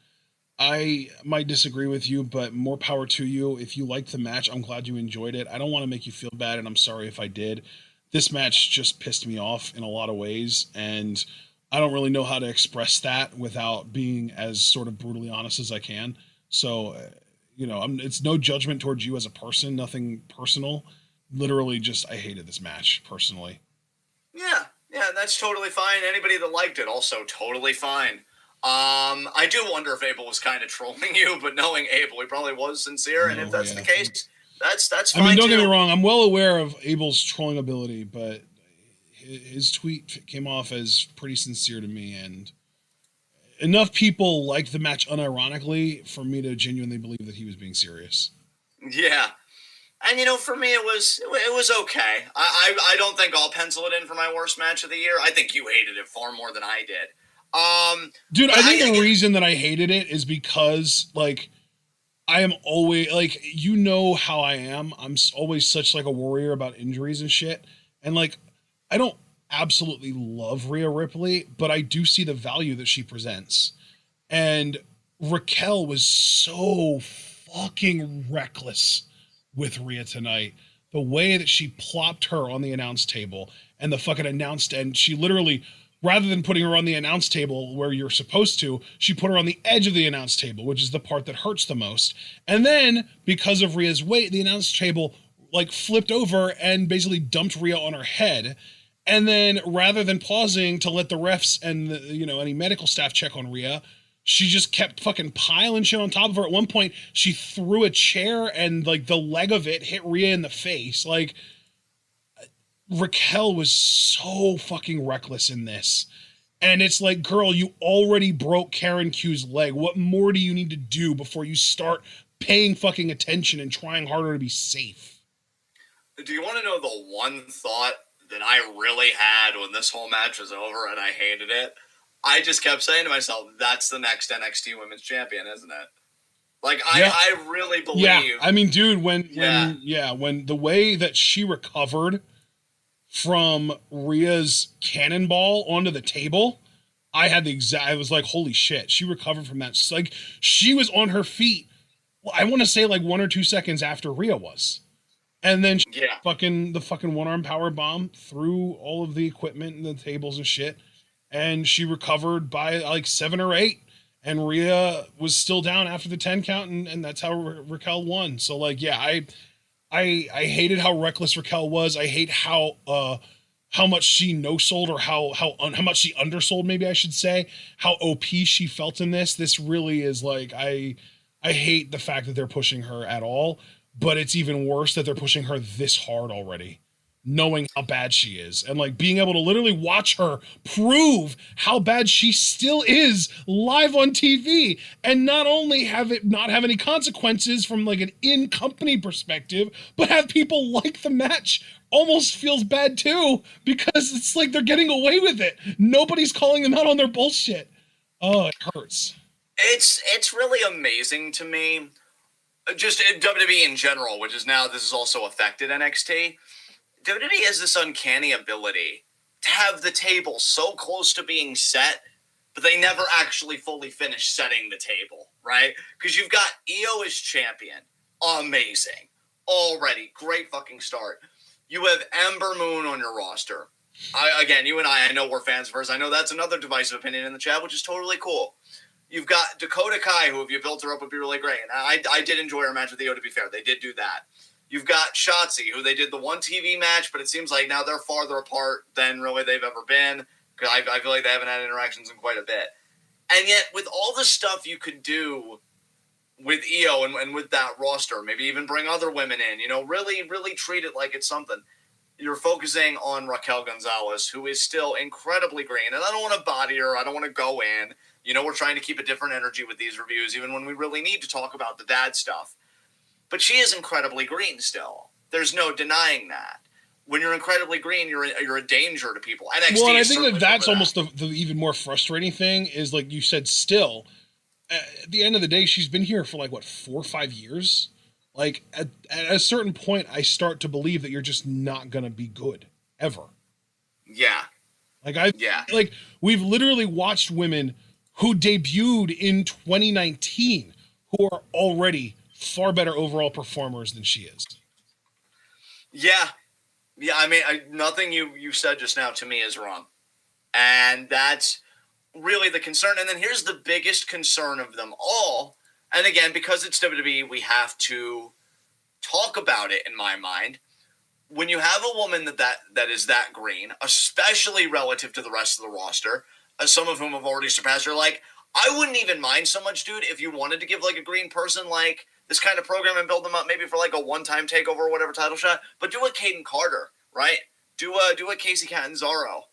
I might disagree with you, but more power to you. If you liked the match, I'm glad you enjoyed it. I don't want to make you feel bad, and I'm sorry if I did. This match just pissed me off in a lot of ways, and I don't really know how to express that without being as sort of brutally honest as I can. So, it's no judgment towards you as a person, nothing personal. Literally just, I hated this match, personally. Yeah, that's totally fine. Anybody that liked it, also totally fine. I do wonder if Abel was kind of trolling you, but knowing Abel, he probably was sincere, and if that's the case, that's fine. I mean, don't get me wrong, I'm well aware of Abel's trolling ability, but his tweet came off as pretty sincere to me, and enough people liked the match unironically for me to genuinely believe that he was being serious. Yeah. And, for me, it was okay. I don't think I'll pencil it in for my worst match of the year. I think you hated it far more than I did. Dude, I think the reason that I hated it is because, like, I am always, like, you know how I am. I'm always such, like, a warrior about injuries and shit. And, like, I don't absolutely love Rhea Ripley, but I do see the value that she presents. And Raquel was so fucking reckless with Rhea tonight. The way that she plopped her on the announce table and the fucking announced, and she literally, rather than putting her on the announce table where you're supposed to, she put her on the edge of the announce table, which is the part that hurts the most. And then, because of Rhea's weight, the announce table, like, flipped over and basically dumped Rhea on her head. And then, rather than pausing to let the refs and any medical staff check on Rhea, she just kept fucking piling shit on top of her. At one point, she threw a chair and, like, the leg of it hit Rhea in the face. Like, Raquel was so fucking reckless in this. And it's like, girl, you already broke Karen Q's leg. What more do you need to do before you start paying fucking attention and trying harder to be safe? Do you want to know the one thought that I really had when this whole match was over and I hated it? I just kept saying to myself, that's the next NXT Women's Champion, isn't it? Like, yeah. I really believe. Yeah, I mean, dude, when the way that she recovered from Rhea's cannonball onto the table, I was like, holy shit, she recovered from that. Like, she was on her feet, I want to say like 1 or 2 seconds after Rhea was. And then the fucking one-arm power bomb through all of the equipment and the tables and shit. And she recovered by like 7 or 8. And Rhea was still down after the 10 count, and that's how Raquel won. So, like, yeah, I hated how reckless Raquel was. I hate how how much she no-sold, or how much she undersold, maybe I should say, how OP she felt in this. This really is like, I hate the fact that they're pushing her at all, but it's even worse that they're pushing her this hard already, knowing how bad she is, and like being able to literally watch her prove how bad she still is live on TV, and not only have it not have any consequences from like an in-company perspective, but have people like the match almost feels bad too, because it's like they're getting away with it. Nobody's calling them out on their bullshit. Oh, it hurts. It's really amazing to me, just WWE in general, which is now this has also affected NXT. WWE has this uncanny ability to have the table so close to being set, but they never actually fully finish setting the table, right? Because you've got Io as champion. Amazing. Already. Great fucking start. You have Ember Moon on your roster. Again, you and I know we're fans first. I know that's another divisive opinion in the chat, which is totally cool. You've got Dakota Kai, who if you built her up would be really great. And I did enjoy her match with Io, to be fair. They did do that. You've got Shotzi, who they did the one TV match, but it seems like now they're farther apart than really they've ever been. I feel like they haven't had interactions in quite a bit. And yet, with all the stuff you could do with Io and with that roster, maybe even bring other women in, really, really treat it like it's something. You're focusing on Raquel Gonzalez, who is still incredibly green. And I don't want to body her. I don't want to go in. We're trying to keep a different energy with these reviews, even when we really need to talk about the dad stuff. But she is incredibly green still. There's no denying that. When you're incredibly green, you're a danger to people. NXT, well, and I think that's almost the even more frustrating thing is, like you said, still, at the end of the day, she's been here for like, what, 4 or 5 years? Like, at a certain point, I start to believe that you're just not going to be good, ever. Yeah. Like, we've literally watched women who debuted in 2019 who are already far better overall performers than she is. Yeah. I mean, nothing you said just now to me is wrong. And that's really the concern. And then here's the biggest concern of them all. And again, because it's WWE, we have to talk about it, in my mind. When you have a woman that is that green, especially relative to the rest of the roster, some of whom have already surpassed her, like, I wouldn't even mind so much, dude, if you wanted to give like a green person like this kind of program and build them up maybe for like a one-time takeover or whatever title shot, but do a Caden Carter, right? Do a Casey Catanzaro,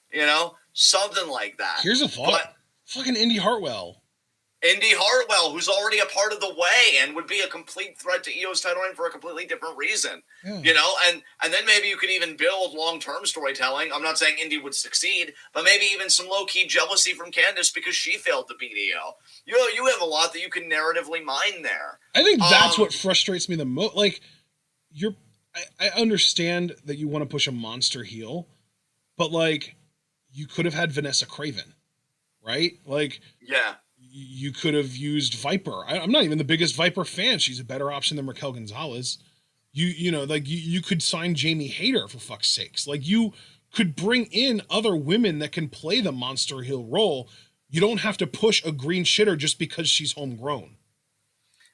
something like that. Here's a thought. But fucking Indy Hartwell, who's already a part of the way and would be a complete threat to Io's title reign for a completely different reason, and then maybe you could even build long-term storytelling. I'm not saying Indy would succeed, but maybe even some low-key jealousy from Candice because she failed to beat Io. You have a lot that you can narratively mine there. I think that's what frustrates me the most. Like, I understand that you want to push a monster heel, but like, you could have had Vanessa Craven, right? Like, yeah. You could have used Viper. I'm not even the biggest Viper fan. She's a better option than Raquel Gonzalez. You could sign Jamie Hayter, for fuck's sakes. Like, you could bring in other women that can play the monster heel role. You don't have to push a green shitter just because she's homegrown.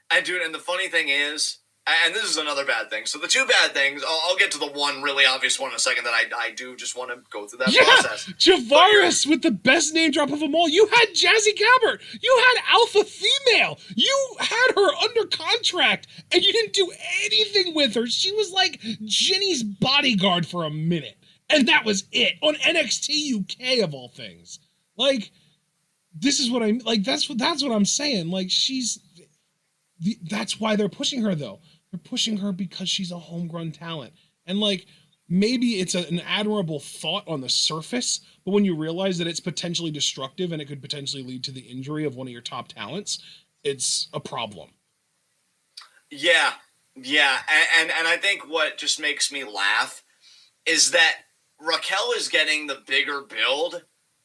And dude, and the funny thing is, and this is another bad thing. So the two bad things, I'll get to the one really obvious one in a second that I do just want to go through that process. Javaris with the best name drop of them all. You had Jazzy Gabbert. You had Alpha Female. You had her under contract, and you didn't do anything with her. She was like Jenny's bodyguard for a minute, and that was it on NXT UK of all things. Like, this is what I'm like. That's what I'm saying. Like, that's why they're pushing her, though. They're pushing her because she's a homegrown talent. And like, maybe it's an admirable thought on the surface, but when you realize that it's potentially destructive and it could potentially lead to the injury of one of your top talents, it's a problem. Yeah. And I think what just makes me laugh is that Raquel is getting the bigger build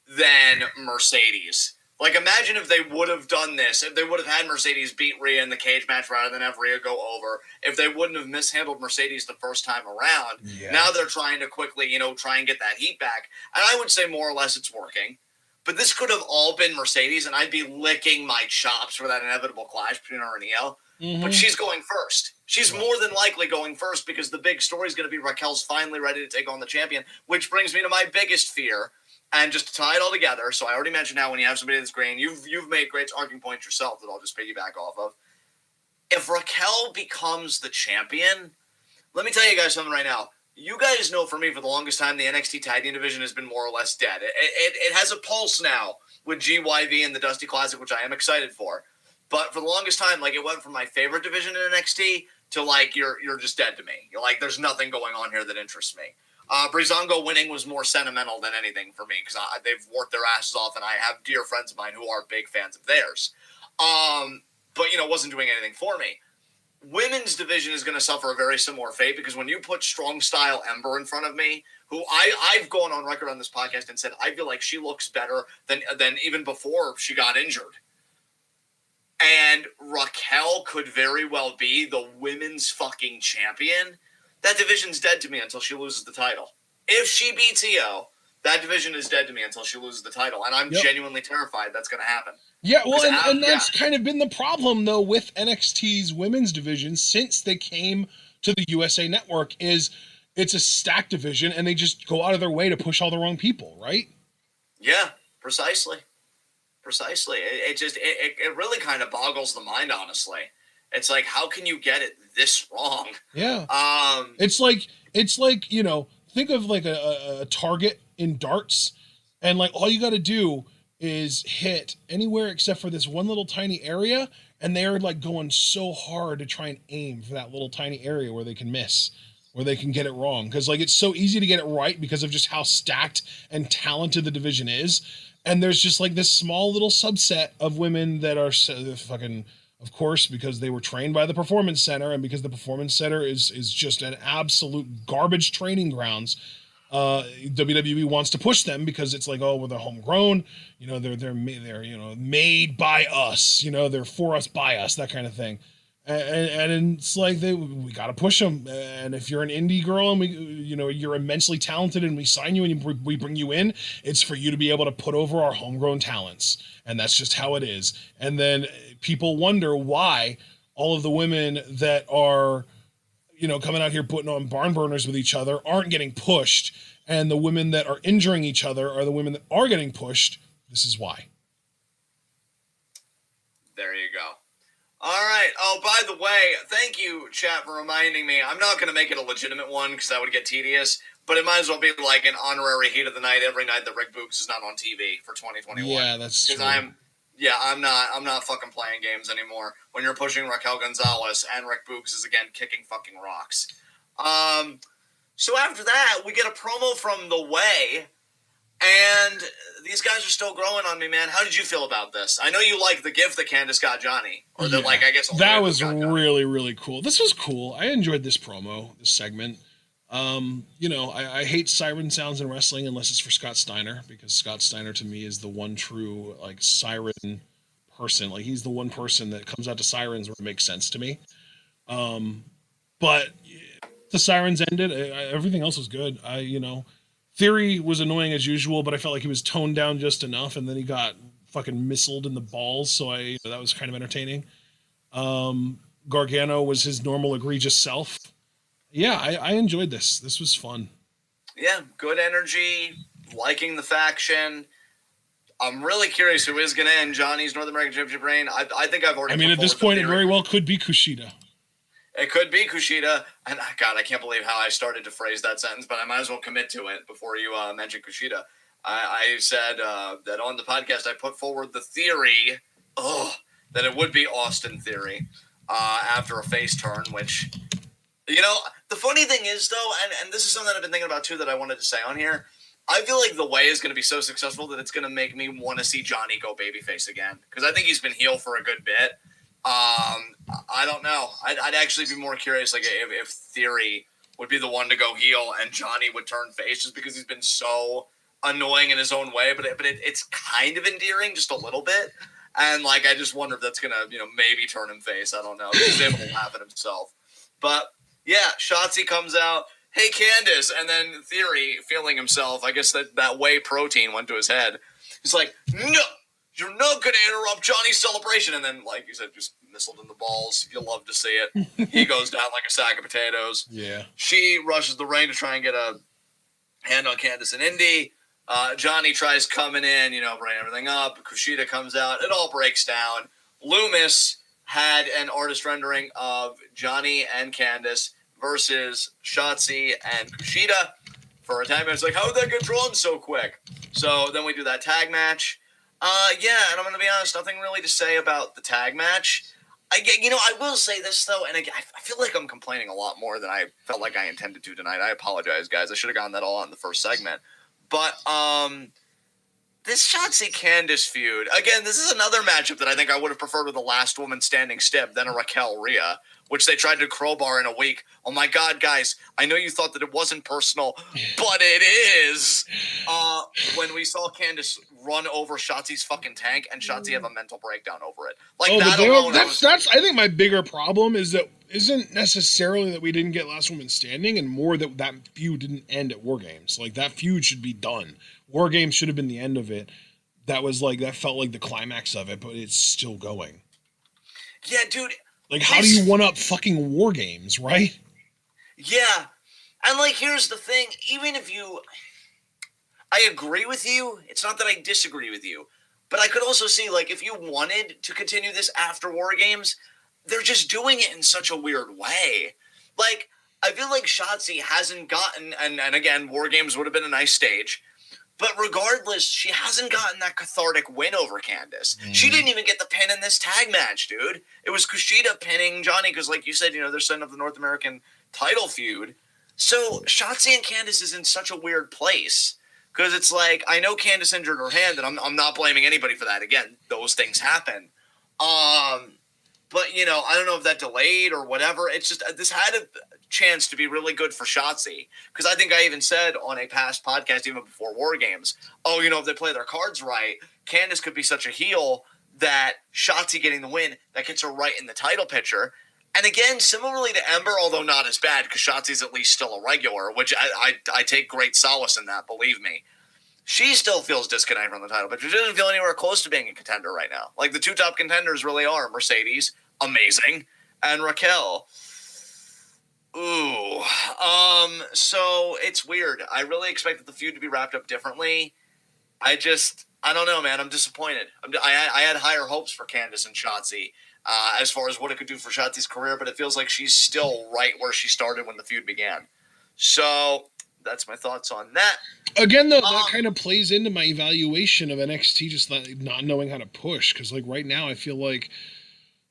than Mercedes. Like, imagine if they would have done this, if they would have had Mercedes beat Rhea in the cage match rather than have Rhea go over, if they wouldn't have mishandled Mercedes the first time around. Yeah. Now they're trying to quickly, try and get that heat back. And I would say more or less it's working. But this could have all been Mercedes, and I'd be licking my chops for that inevitable clash between her and Io. but she's going first. She's more than likely going first because the big story is going to be Raquel's finally ready to take on the champion, which brings me to my biggest fear. And just to tie it all together, so I already mentioned how when you have somebody that's great, and you've made great arguing points yourself that I'll just piggyback off of. If Raquel becomes the champion, let me tell you guys something right now. You guys know for me, for the longest time, the NXT Tag Team division has been more or less dead. It has a pulse now with GYV and the Dusty Classic, which I am excited for. But for the longest time, like, it went from my favorite division in NXT to, like, you're just dead to me. You're like, there's nothing going on here that interests me. Breezango winning was more sentimental than anything for me because they've worked their asses off, and I have dear friends of mine who are big fans of theirs. But, wasn't doing anything for me. Women's division is going to suffer a very similar fate because when you put Strong Style Ember in front of me, who I've gone on record on this podcast and said I feel like she looks better than even before she got injured. And Raquel could very well be the women's fucking champion. That division's dead to me until she loses the title. If she beats Io, that division is dead to me until she loses the title. And I'm genuinely terrified that's going to happen. Yeah, well, and that's kind of been the problem, though, with NXT's women's division since they came to the USA Network is it's a stacked division, and they just go out of their way to push all the wrong people, right? Yeah, precisely. It really kind of boggles the mind, honestly. It's like, how can you get it this wrong? Yeah. It's like think of like a target in darts, and like all you got to do is hit anywhere except for this one little tiny area, and they're like going so hard to try and aim for that little tiny area where they can miss, where they can get it wrong, because like it's so easy to get it right because of just how stacked and talented the division is. And there's just like this small little subset of women that are fucking, of course, because they were trained by the Performance Center, and because the Performance Center is just an absolute garbage training grounds. WWE wants to push them because it's like, oh, well, they're homegrown, they're made by us, they're for us, by us, that kind of thing. And it's like we got to push them. And if you're an indie girl and you're immensely talented and we sign you and we bring you in, it's for you to be able to put over our homegrown talents. And that's just how it is. And then people wonder why all of the women that are, coming out here putting on barn burners with each other aren't getting pushed. And the women that are injuring each other are the women that are getting pushed. This is why. There you go. All right. Oh, by the way, thank you, chat, for reminding me. I'm not going to make it a legitimate one because that would get tedious, but it might as well be like an honorary heat of the night every night that Rick Books is not on TV for 2021. Yeah, that's true. Because I'm not fucking playing games anymore when you're pushing Raquel Gonzalez and Rick Books is again kicking fucking rocks. So after that, we get a promo from The Way. And these guys are still growing on me, man. How did you feel about this? I know you like the gift that Candice got Johnny. Or that, I guess... That was really, really cool. This was cool. I enjoyed this promo, this segment. I hate siren sounds in wrestling unless it's for Scott Steiner, because Scott Steiner, to me, is the one true, siren person. Like, he's the one person that comes out to sirens where it makes sense to me. But the sirens ended. Everything else was good. Theory was annoying as usual, but I felt like he was toned down just enough, and then he got fucking missiled in the balls, so that was kind of entertaining. Gargano was his normal egregious self. Yeah, I enjoyed this. This was fun. Yeah, good energy, liking the faction. I'm really curious who is going to end Johnny's North American Championship reign. I think I've already... at this point, it very well could be Kushida. It could be Kushida, and God, I can't believe how I started to phrase that sentence, but I might as well commit to it before you mention Kushida. I said that on the podcast I put forward the theory that it would be Austin Theory after a face turn, which, the funny thing is, though, and this is something I've been thinking about, too, that I wanted to say on here, I feel like The Way is going to be so successful that it's going to make me want to see Johnny go babyface again, because I think he's been heel for a good bit. I don't know. I'd actually be more curious, if Theory would be the one to go heel and Johnny would turn face, just because he's been so annoying in his own way. But it's kind of endearing, just a little bit. And I just wonder if that's gonna, maybe turn him face. I don't know. He's able to laugh at himself. But yeah, Shotzi comes out. Hey, Candice, and then Theory feeling himself. I guess that whey protein went to his head. He's like, no. You're not going to interrupt Johnny's celebration. And then, like you said, just missiled in the balls. You love to see it. He goes down like a sack of potatoes. Yeah. She rushes the ring to try and get a hand on Candice and Indy. Johnny tries coming in, bringing everything up. Kushida comes out. It all breaks down. Loomis had an artist rendering of Johnny and Candice versus Shotzi and Kushida for a tag match. It's like, how did that get drawn so quick? So then we do that tag match. And I'm going to be honest, nothing really to say about the tag match. I will say this, though, and again, I feel like I'm complaining a lot more than I felt like I intended to tonight. I apologize, guys. I should have gotten that all out in the first segment. But this Shotzi-Candice feud, again, this is another matchup that I think I would have preferred with a last woman standing stiff than a Raquel Rhea, which they tried to crowbar in a week. Oh, my God, guys. I know you thought that it wasn't personal, but it is. When we saw Candice run over Shotzi's fucking tank and Shotzi have a mental breakdown over it. I think my bigger problem isn't necessarily that we didn't get last woman standing, and more that feud didn't end at War Games. Like, that feud should be done. War Games should have been the end of it. That felt like the climax of it, but it's still going. Yeah, dude. Like, how do you one-up fucking War Games, right? Yeah. And, here's the thing. Even if I agree with you. It's not that I disagree with you. But I could also see, if you wanted to continue this after War Games, they're just doing it in such a weird way. I feel like Shotzi hasn't gotten, and again, War Games would have been a nice stage, but regardless, she hasn't gotten that cathartic win over Candice. She didn't even get the pin in this tag match, dude. It was Kushida pinning Johnny because, like you said, they're setting up the North American title feud. So Shotzi and Candice is in such a weird place because it's like, I know Candice injured her hand, and I'm not blaming anybody for that. Again, those things happen. But, I don't know if that delayed or whatever. It's just, this had a chance to be really good for Shotzi. Because I think I even said on a past podcast, even before War Games, if they play their cards right, Candice could be such a heel that Shotzi getting the win, that gets her right in the title picture. And again, similarly to Ember, although not as bad, because Shotzi's at least still a regular, which I take great solace in that, believe me. She still feels disconnected from the title, but she doesn't feel anywhere close to being a contender right now. The two top contenders really are Mercedes, amazing, and Raquel. Ooh. So it's weird. I really expected the feud to be wrapped up differently. I don't know, man. I'm disappointed. I had higher hopes for Candice and Shotzi as far as what it could do for Shotzi's career, but it feels like she's still right where she started when the feud began. So that's my thoughts on that. Again, though, that kind of plays into my evaluation of NXT, just not knowing how to push. Because, right now, I feel like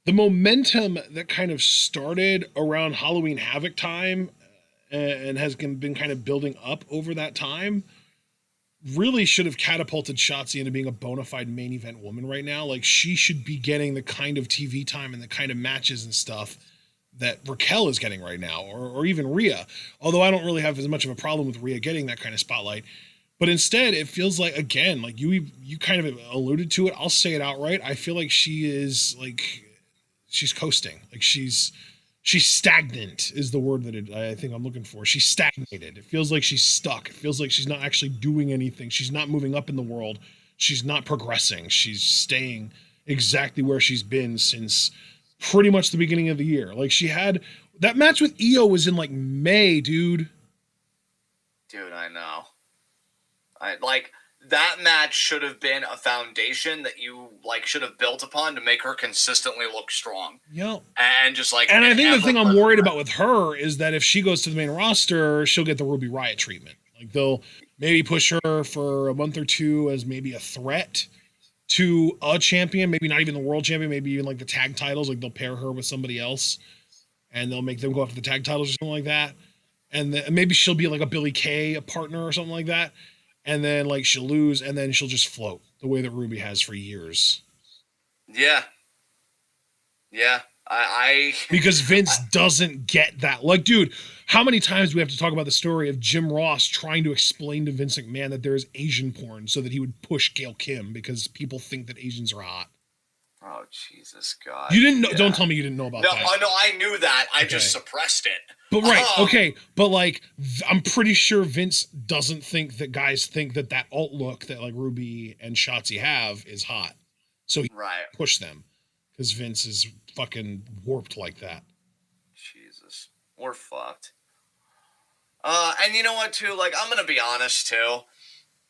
the momentum that kind of started around Halloween Havoc time and has been kind of building up over that time really should have catapulted Shotzi into being a bona fide main event woman right now. She should be getting the kind of TV time and the kind of matches and stuff that Raquel is getting right now, or even Rhea. Although I don't really have as much of a problem with Rhea getting that kind of spotlight. But instead, it feels like, again, you kind of alluded to it. I'll say it outright. I feel like she is, she's coasting. She's stagnant is the word that I think I'm looking for. She's stagnated. It feels like she's stuck. It feels like she's not actually doing anything. She's not moving up in the world. She's not progressing. She's staying exactly where she's been since pretty much the beginning of the year. She had that match with Io was in May, dude. Dude, I know. That match should have been a foundation that you should have built upon to make her consistently look strong. Yep. And just and I think the thing I'm worried about with her is that if she goes to the main roster, she'll get the Ruby Riott treatment. They'll maybe push her for a month or two as maybe a threat to a champion, maybe not even the world champion, maybe even the tag titles. They'll pair her with somebody else and they'll make them go after the tag titles or something like that. And maybe she'll be a Billie Kay, a partner or something like that. And then she'll lose and then she'll just float the way that Ruby has for years. Yeah. Yeah. Because Vince doesn't get that. Dude, how many times do we have to talk about the story of Jim Ross trying to explain to Vince McMahon that there is Asian porn so that he would push Gail Kim because people think that Asians are hot? Oh, Jesus God. You didn't know? Yeah. Don't tell me you didn't know about that. No, I knew that. I just suppressed it. But okay. But I'm pretty sure Vince doesn't think that guys think that alt look that Ruby and Shotzi have is hot. So he Right. pushed them because Vince is fucking warped like that. Jesus. We're fucked. And you know what, too? Like, I'm going to be honest, too.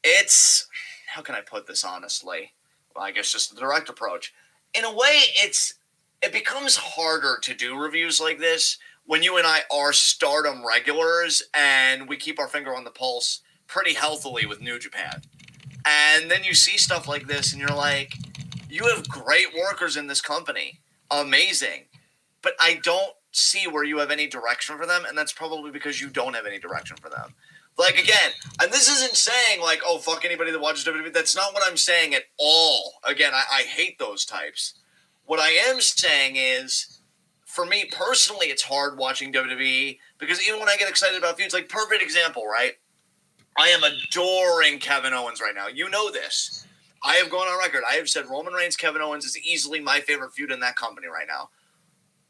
It's, how can I put this honestly? Well, I guess just the direct approach. In a way, it becomes harder to do reviews like this when you and I are Stardom regulars and we keep our finger on the pulse pretty healthily with New Japan. And then you see stuff like this and you're like, you have great workers in this company. Amazing. But I don't see where you have any direction for them, and that's probably because you don't have any direction for them. Like, again, and this isn't saying, like, oh, fuck anybody that watches WWE. That's not what I'm saying at all. Again, I hate those types. What I am saying is, for me personally, it's hard watching WWE, because even when I get excited about feuds, like, perfect example, right? I am adoring Kevin Owens right now. You know this. I have gone on record. I have said Roman Reigns, Kevin Owens is easily my favorite feud in that company right now.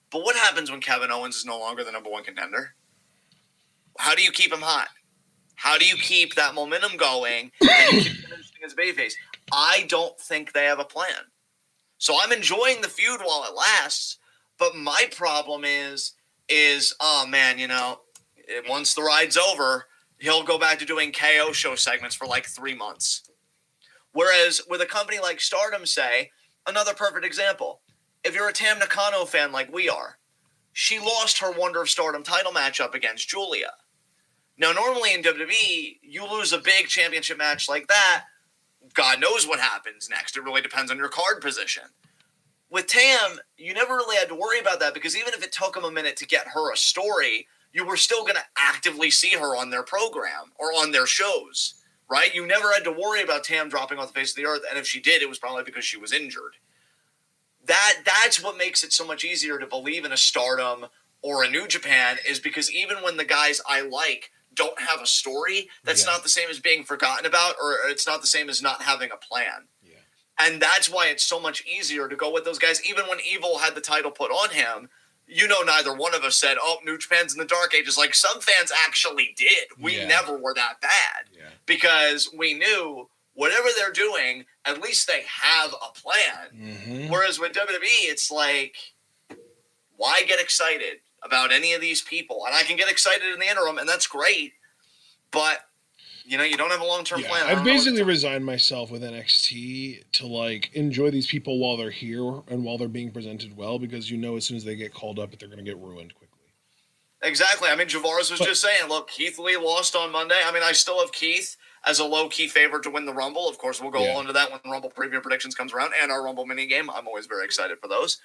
But what happens when Kevin Owens is no longer the number one contender? How do you keep him hot? How do you keep that momentum going and you keep him interesting as a babyface? I don't think they have a plan. So I'm enjoying the feud while it lasts, but my problem is oh man, you know, once the ride's over, he'll go back to doing KO show segments for like 3 months. Whereas with a company like Stardom, say, another perfect example. If you're a Tam Nakano fan like we are, she lost her Wonder of Stardom title matchup against Julia. Now, normally in WWE, you lose a big championship match like that, God knows what happens next. It really depends on your card position. With Tam, you never really had to worry about that because even if it took them a minute to get her a story, you were still going to actively see her on their program or on their shows, right? You never had to worry about Tam dropping off the face of the earth, and if she did, it was probably because she was injured. That's what makes it so much easier to believe in a Stardom or a New Japan is because even when the guys I like don't have a story, that's not the same as being forgotten about, or it's not the same as not having a plan. Yeah. And that's why it's so much easier to go with those guys. Even when Evil had the title put on him, you know, neither one of us said, oh, New Japan's in the Dark Ages. Like, some fans actually did. We never were that bad because we knew whatever they're doing, at least they have a plan. Mm-hmm. Whereas with WWE, it's like, why get excited about any of these people? And I can get excited in the interim, and that's great. But, you know, you don't have a long-term plan. I've basically resigned myself with NXT to, like, enjoy these people while they're here and while they're being presented well, because you know as soon as they get called up, they're going to get ruined quickly. Exactly. I mean, Javaris was just saying, look, Keith Lee lost on Monday. I mean, I still have Keith as a low-key favorite to win the Rumble. Of course, we'll go on to that when Rumble preview predictions comes around and our Rumble minigame. I'm always very excited for those.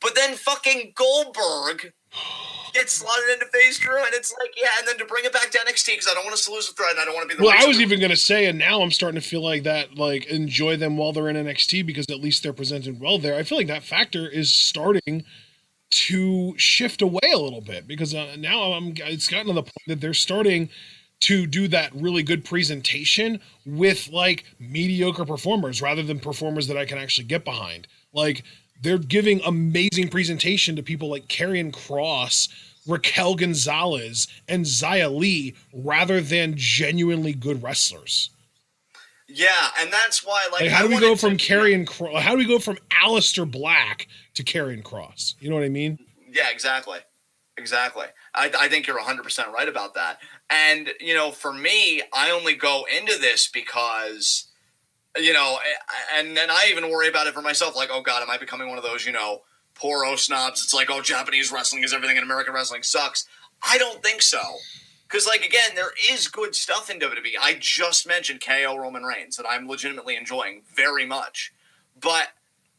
But then fucking Goldberg gets slotted into phase Drew, and it's like, and then to bring it back to NXT, because I don't want us to lose the thread, and I don't want to be the I was even going to say, and now I'm starting to feel like that, like, enjoy them while they're in NXT, because at least they're presented well there. I feel like that factor is starting to shift away a little bit, because now it's gotten to the point that they're starting to do that really good presentation with, like, mediocre performers rather than performers that I can actually get behind. Like, they're giving amazing presentation to people like Karrion Kross, Raquel Gonzalez, and Xia Li rather than genuinely good wrestlers. Yeah, and that's why, like how do we go from Karrion Kross? How do we go from Aleister Black to Karrion Kross? You know what I mean? Yeah, exactly. Exactly. I think you're 100% right about that. And, you know, for me, I only go into this because, you know, and then I even worry about it for myself. Like, oh, God, am I becoming one of those, you know, poor snobs? It's like, oh, Japanese wrestling is everything and American wrestling sucks. I don't think so. Because, like, again, there is good stuff in WWE. I just mentioned KO Roman Reigns that I'm legitimately enjoying very much. But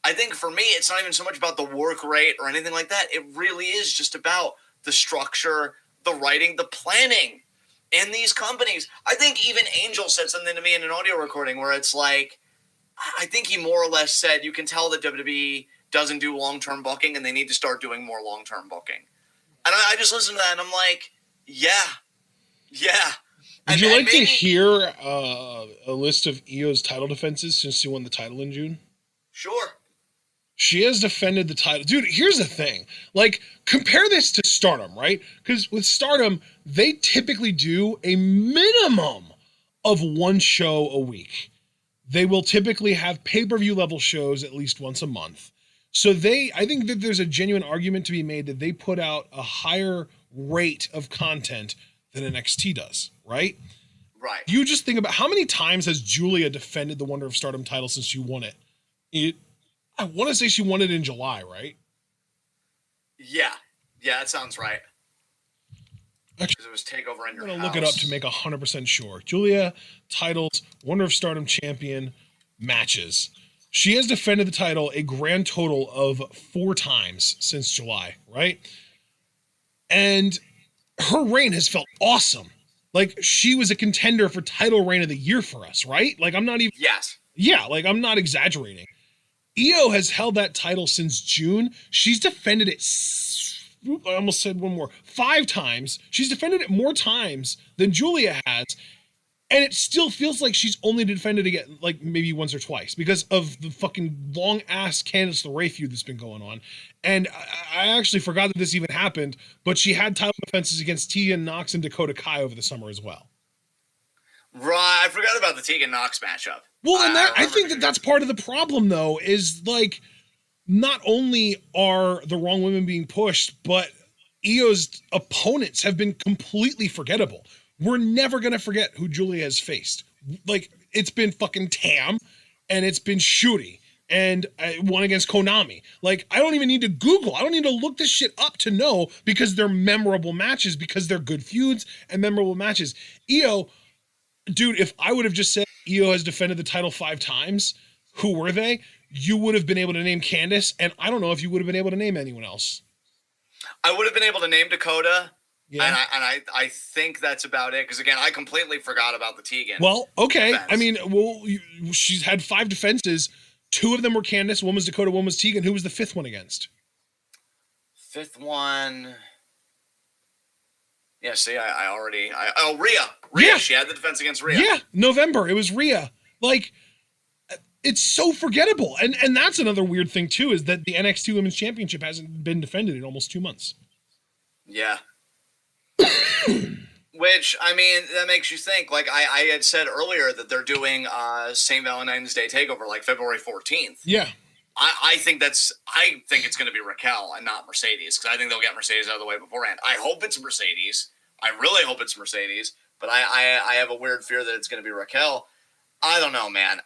I think for me, it's not even so much about the work rate or anything like that. It really is just about the structure, the writing, the planning in these companies. I think even Angel said something to me in an audio recording where it's like, I think he more or less said, you can tell that WWE doesn't do long-term booking and they need to start doing more long-term booking. And I just listened to that and I'm like, yeah. Would you like to hear a list of Io's title defenses since she won the title in June? Sure. She has defended the title. Dude, here's the thing. Like, compare this to Stardom, right? Because with Stardom, they typically do a minimum of one show a week. They will typically have pay-per-view level shows at least once a month. So I think that there's a genuine argument to be made that they put out a higher rate of content than NXT does, right? Right. You just think about how many times has Julia defended the Wonder of Stardom title since she won it? I want to say she won it in July, right? Yeah. Yeah, that sounds right. Actually, Because it was TakeOver in your house. I'm going to look it up to make 100% sure. Julia titles, Wonder of Stardom champion matches. She has defended the title a grand total of 4 times since July, right? And her reign has felt awesome. Like, she was a contender for title reign of the year for us, right? Like, I'm not even... Yes. Yeah, like, I'm not exaggerating. Io has held that title since June. She's defended it... I almost said one more. 5 times. She's defended it more times than Julia has. And it still feels like she's only defended it like maybe once or twice because of the fucking long ass Candice LeRae feud that's been going on. And I actually forgot that this even happened, but she had title defenses against Tegan Nox and Dakota Kai over the summer as well. Right, I forgot about the Tegan Nox matchup. Well, and I think that's part of the problem, though, is like not only are the wrong women being pushed, but Io's opponents have been completely forgettable. We're never going to forget who Julia has faced. Like, it's been fucking Tam, and it's been Shuri, and one against Konami. Like, I don't even need to Google. I don't need to look this shit up to know because they're memorable matches, because they're good feuds and memorable matches. Io, dude, if I would have just said Io has defended the title 5 times, who were they? You would have been able to name Candice, and I don't know if you would have been able to name anyone else. I would have been able to name Dakota. Yeah. And I think that's about it. Because, again, I completely forgot about the Tegan. Well, okay. defense. I mean, well, she's had 5 defenses. 2 of them were Candice. One was Dakota. One was Tegan. Who was the 5th one against? 5th one... Yeah, see, Rhea. Yeah. She had the defense against Rhea. Yeah, November. It was Rhea. Like, it's so forgettable. And that's another weird thing, too, is that the NXT Women's Championship hasn't been defended in almost 2 months. Yeah. Which, I mean, that makes you think. Like, I had said earlier that they're doing St. Valentine's Day TakeOver, like, February 14th. Yeah. I think it's going to be Raquel and not Mercedes, because I think they'll get Mercedes out of the way beforehand. I hope it's Mercedes. I really hope it's Mercedes, but I have a weird fear that it's going to be Raquel. I don't know, man.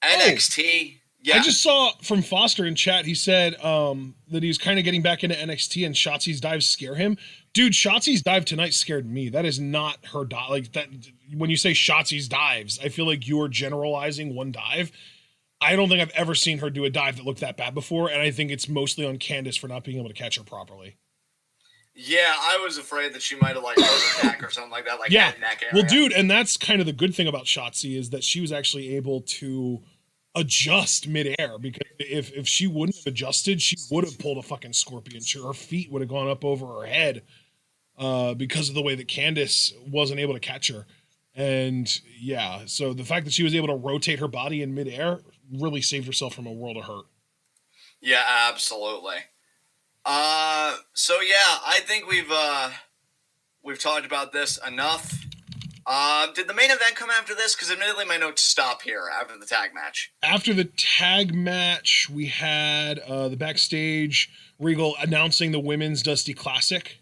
NXT... Yeah. I just saw from Foster in chat, he said that he's kind of getting back into NXT and Shotzi's dives scare him. Dude, Shotzi's dive tonight scared me. That is not her dive. Like, that, when you say Shotzi's dives, I feel like you're generalizing one dive. I don't think I've ever seen her do a dive that looked that bad before, and I think it's mostly on Candice for not being able to catch her properly. Yeah, I was afraid that she might have, like, hurt her neck or something like that, like yeah. neck area. Well, dude, and that's kind of the good thing about Shotzi is that she was actually able to adjust midair, because if she wouldn't have adjusted, she would have pulled a fucking scorpion. Her feet would have gone up over her head because of the way that Candice wasn't able to catch her. And yeah, so the fact that she was able to rotate her body in midair really saved herself from a world of hurt. Yeah, absolutely. So yeah, I think we've talked about this enough. Did the main event come after this? Because admittedly, my notes stop here after the tag match. After the tag match, we had the backstage Regal announcing the Women's Dusty Classic.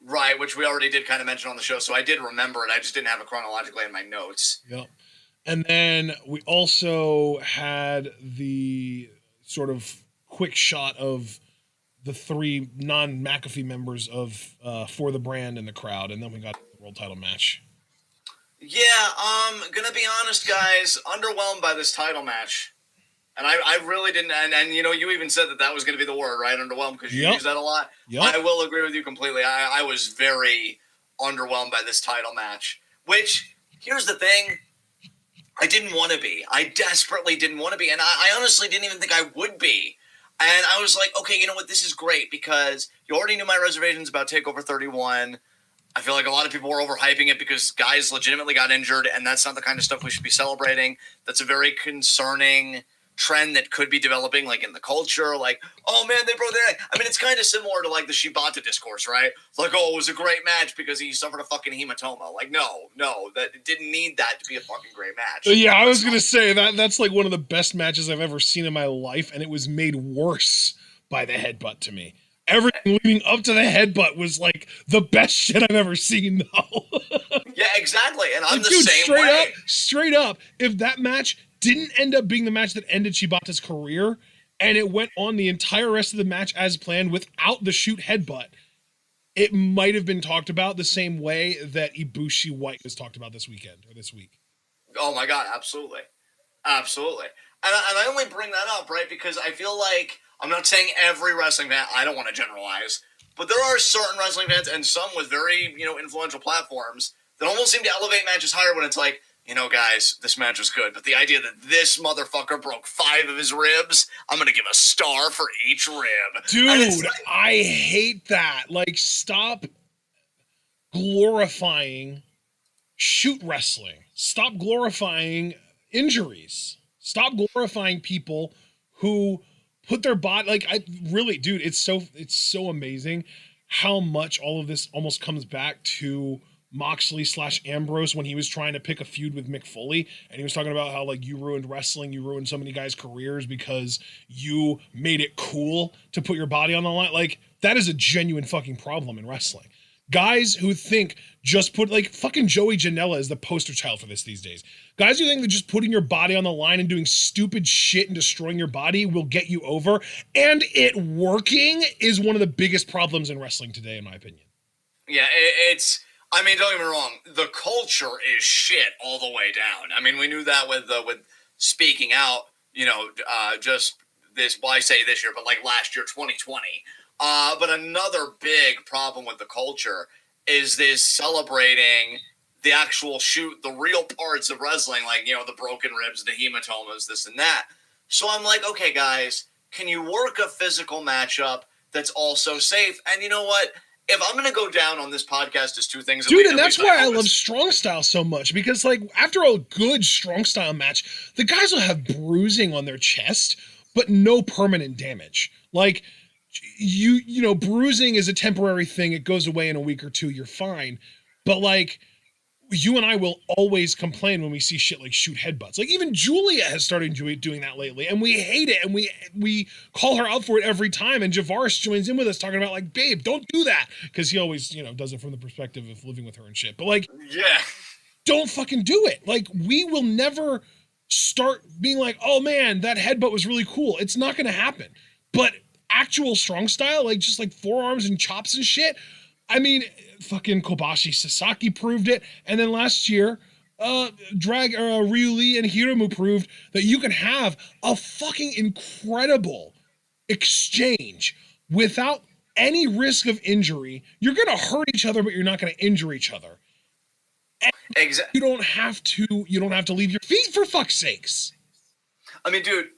Right, which we already did kind of mention on the show, so I did remember it. I just didn't have it chronologically in my notes. Yep. And then we also had the sort of quick shot of the 3 non-McAfee members of For the Brand in the crowd, and then we got the world title match. Yeah, gonna be honest, guys, underwhelmed by this title match. And I really didn't, and you know, you even said that was gonna be the word, right? Underwhelmed, because you use that a lot. Yep. I will agree with you completely. I was very underwhelmed by this title match, which, here's the thing, I didn't want to be. I desperately didn't want to be, and I honestly didn't even think I would be. And I was like, okay, you know what, this is great, because you already knew my reservations about TakeOver 31. I feel like a lot of people were overhyping it because guys legitimately got injured, and that's not the kind of stuff we should be celebrating. That's a very concerning trend that could be developing, like in the culture, like, oh man, they broke their neck. I mean, it's kind of similar to like the Shibata discourse, right? It's like, oh, it was a great match because he suffered a fucking hematoma. Like, no, that it didn't need that to be a fucking great match. Yeah, I was gonna say that's like one of the best matches I've ever seen in my life, and it was made worse by the headbutt to me. Everything leading up to the headbutt was like the best shit I've ever seen, though. Yeah, exactly. And I'm the Dude, same way. Straight up, if that match didn't end up being the match that ended Shibata's career, and it went on the entire rest of the match as planned without the shoot headbutt, it might have been talked about the same way that Ibushi White was talked about this weekend or this week. Oh my God, absolutely. Absolutely. And I only bring that up, right, because I feel like, I'm not saying every wrestling fan, I don't want to generalize, but there are certain wrestling fans and some with very, influential platforms that almost seem to elevate matches higher when it's like, guys, this match was good, but the idea that this motherfucker broke 5 of his ribs, I'm going to give a star for each rib. Dude, like, I hate that. Like, stop glorifying shoot wrestling. Stop glorifying injuries. Stop glorifying people who put their body, like, dude, it's so amazing how much all of this almost comes back to Moxley / Ambrose when he was trying to pick a feud with Mick Foley, and he was talking about how, like, you ruined wrestling, you ruined so many guys' careers because you made it cool to put your body on the line. Like, that is a genuine fucking problem in wrestling. Guys who think just put, like, fucking Joey Janela is the poster child for this these days. Guys who think that just putting your body on the line and doing stupid shit and destroying your body will get you over, and it working, is one of the biggest problems in wrestling today, in my opinion. Yeah, I mean, don't get me wrong, the culture is shit all the way down. I mean, we knew that with speaking out, just this, well, I say this year, but like last year, 2020. But another big problem with the culture is this celebrating the actual shoot, the real parts of wrestling, like, the broken ribs, the hematomas, this and that. So I'm like, okay, guys, can you work a physical matchup that's also safe? And you know what? If I'm going to go down on this podcast as two things... Dude, and that's why I love strong style so much, because, like, after a good strong style match, the guys will have bruising on their chest, but no permanent damage. Like, bruising is a temporary thing. It goes away in a week or two. You're fine. But, like, you and I will always complain when we see shit like shoot headbutts. Like, even Julia has started doing that lately, and we hate it, and we call her out for it every time, and Javaris joins in with us talking about, like, babe, don't do that, because he always, does it from the perspective of living with her and shit. But, like, yeah, don't fucking do it. Like, we will never start being like, oh man, that headbutt was really cool. It's not going to happen. But actual strong style, like, just like forearms and chops and shit, I mean, fucking Kobashi Sasaki proved it, and then last year, Ryu Lee and Hiromu proved that you can have a fucking incredible exchange without any risk of injury. You're gonna hurt each other, but you're not gonna injure each other. Exactly. You don't have to leave your feet, for fuck's sakes. I mean, dude,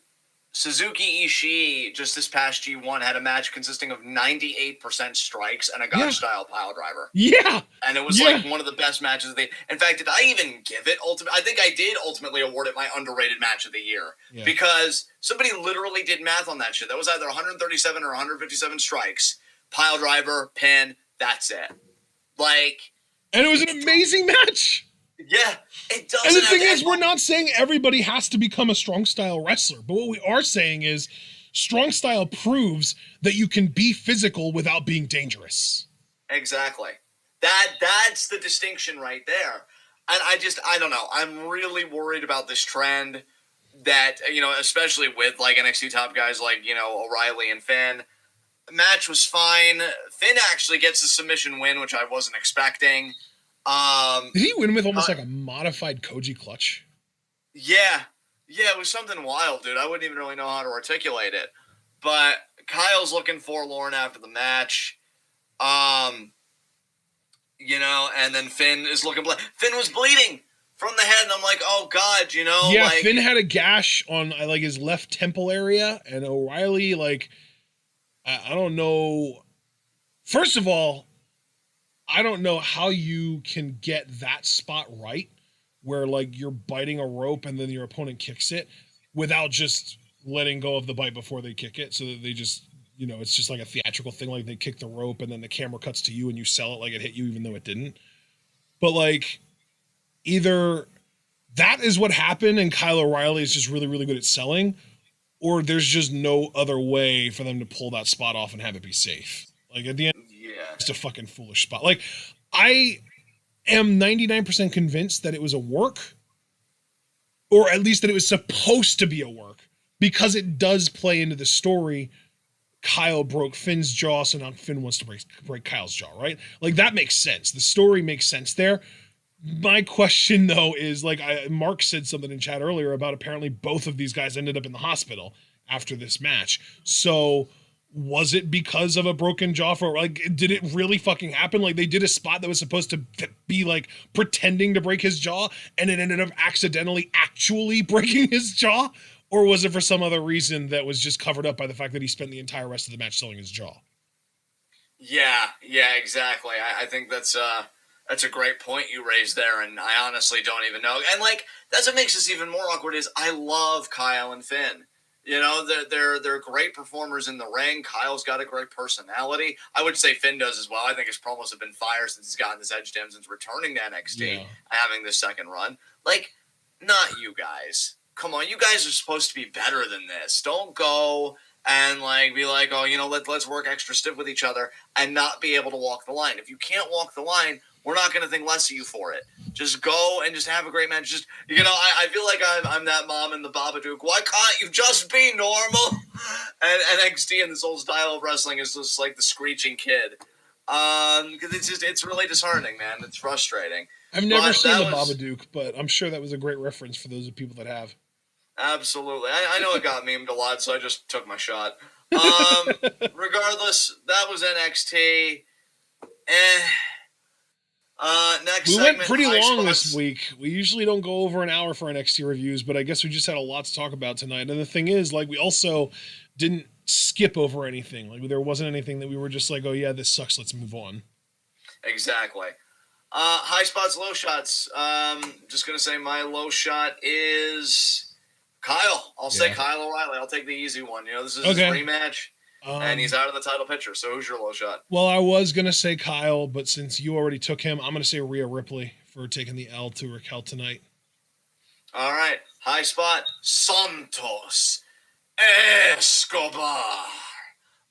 Suzuki Ishii just this past G1 had a match consisting of 98% strikes and a God-style pile driver. Yeah. And it was like one of the best matches of the... In fact, did I even give it I think I did ultimately award it my underrated match of the year. Yeah. Because somebody literally did math on that shit. That was either 137 or 157 strikes. Pile driver, pin, that's it. Like... And it was an amazing match. Yeah, it does. And the thing is, we're not saying everybody has to become a strong style wrestler, but what we are saying is strong style proves that you can be physical without being dangerous. Exactly. That's the distinction right there. And I don't know. I'm really worried about this trend that, especially with like NXT top guys like, O'Reilly and Finn. The match was fine. Finn actually gets a submission win, which I wasn't expecting. Did he win with almost like a modified Koji clutch? Yeah, it was something wild, dude. I wouldn't even really know how to articulate it. But Kyle's looking forlorn after the match. And then Finn is looking... Finn was bleeding from the head, and I'm like, oh, God, Yeah, like... Finn had a gash on, like, his left temple area, and O'Reilly, like... I don't know... First of all... I don't know how you can get that spot right where, like, you're biting a rope and then your opponent kicks it without just letting go of the bite before they kick it, so that they just, it's just like a theatrical thing, like they kick the rope and then the camera cuts to you and you sell it like it hit you even though it didn't. But like, either that is what happened and Kyle O'Reilly is just really, really good at selling, or there's just no other way for them to pull that spot off and have it be safe. Like, at the end, it's a fucking foolish spot. Like, I am 99% convinced that it was a work, or at least that it was supposed to be a work, because it does play into the story. Kyle broke Finn's jaw, so now Finn wants to break Kyle's jaw, right? Like, that makes sense. The story makes sense there. My question, though, is, like, Mark said something in chat earlier about apparently both of these guys ended up in the hospital after this match. So was it because of a broken jaw? Like, did it really fucking happen? Like, they did a spot that was supposed to be, like, pretending to break his jaw, and it ended up accidentally actually breaking his jaw? Or was it for some other reason that was just covered up by the fact that he spent the entire rest of the match selling his jaw? Yeah, exactly. I think that's a great point you raised there, and I honestly don't even know. And, like, that's what makes this even more awkward is I love Kyle and Finn. You know, they're great performers in the ring. Kyle's got a great personality. I would say Finn does as well. I think his promos have been fire since he's gotten this edge to him since returning to NXT and having this second run. Like, not you guys. Come on, you guys are supposed to be better than this. Don't go and, like, be like, oh, let's work extra stiff with each other and not be able to walk the line. If you can't walk the line, we're not going to think less of you for it. Just go and just have a great match. Just, I feel like I'm that mom in the Babadook. Why can't you just be normal? And NXT and this whole style of wrestling is just like the screeching kid. Because it's really disheartening, man. It's frustrating. I've never seen the Babadook, but I'm sure that was a great reference for those people that have. Absolutely. I know it got memed a lot, so I just took my shot. Regardless, that was NXT. Next we went pretty long this week. We usually don't go over an hour for NXT reviews, but I guess we just had a lot to talk about tonight. And the thing is, like, we also didn't skip over anything. Like, there wasn't anything that we were just like, oh yeah, this sucks, let's move on. Exactly. High spots, low shots. Just gonna say my low shot is Kyle. I'll say Kyle O'Reilly. I'll take the easy one. This is his rematch. And he's out of the title picture, so who's your low shot? Well, I was going to say Kyle, but since you already took him, I'm going to say Rhea Ripley for taking the L to Raquel tonight. All right. High spot, Santos Escobar.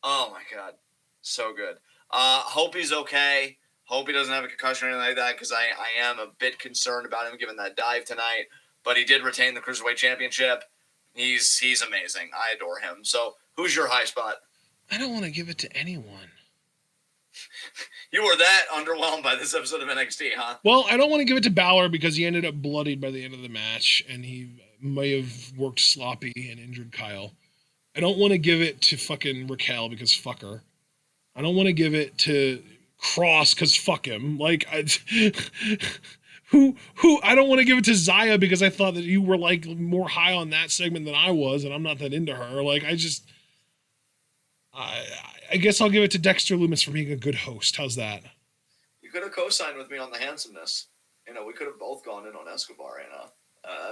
Oh, my God. So good. Hope he's okay. Hope he doesn't have a concussion or anything like that, because I am a bit concerned about him given that dive tonight. But he did retain the Cruiserweight Championship. He's amazing. I adore him. So who's your high spot? I don't want to give it to anyone. You were that underwhelmed by this episode of NXT, huh? Well, I don't want to give it to Balor because he ended up bloodied by the end of the match, and he may have worked sloppy and injured Kyle. I don't want to give it to fucking Raquel because fuck her. I don't want to give it to Cross because fuck him. Like, who? I don't want to give it to Zaya because I thought that you were, like, more high on that segment than I was, and I'm not that into her. Like, I guess I'll give it to Dexter Lumis for being a good host. How's that? You could have co-signed with me on the handsomeness. We could have both gone in on Escobar,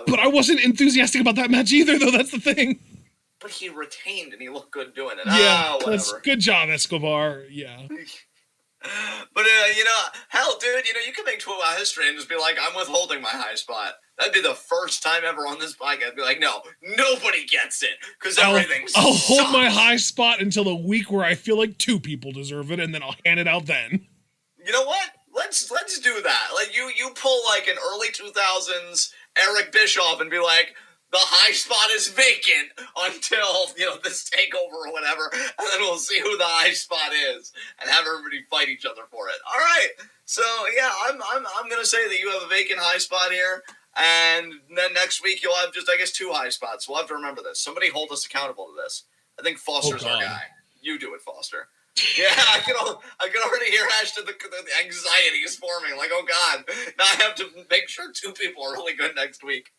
But I wasn't enthusiastic about that match either, though. That's the thing. But he retained, and he looked good doing it. Yeah, good job, Escobar. Yeah. But, hell, dude, you can make TWitWoW history and just be like, I'm withholding my high spot. That'd be the first time ever on this podcast. I'd be like, no, nobody gets it, because everything I'll sucks. hold my high spot until the week where I feel like two people deserve it, and then I'll hand it out then. You know what? Let's do that. Like, you pull, like, an early 2000s Eric Bischoff and be like, the high spot is vacant until, this takeover or whatever, and then we'll see who the high spot is and have everybody fight each other for it. All right. So, yeah, I'm going to say that you have a vacant high spot here, and then next week you'll have just, I guess, two high spots. We'll have to remember this. Somebody hold us accountable to this. I think Foster's our guy. You do it, Foster. Yeah, I can already hear Ashton, the anxiety is forming. Like, oh, God. Now I have to make sure two people are really good next week.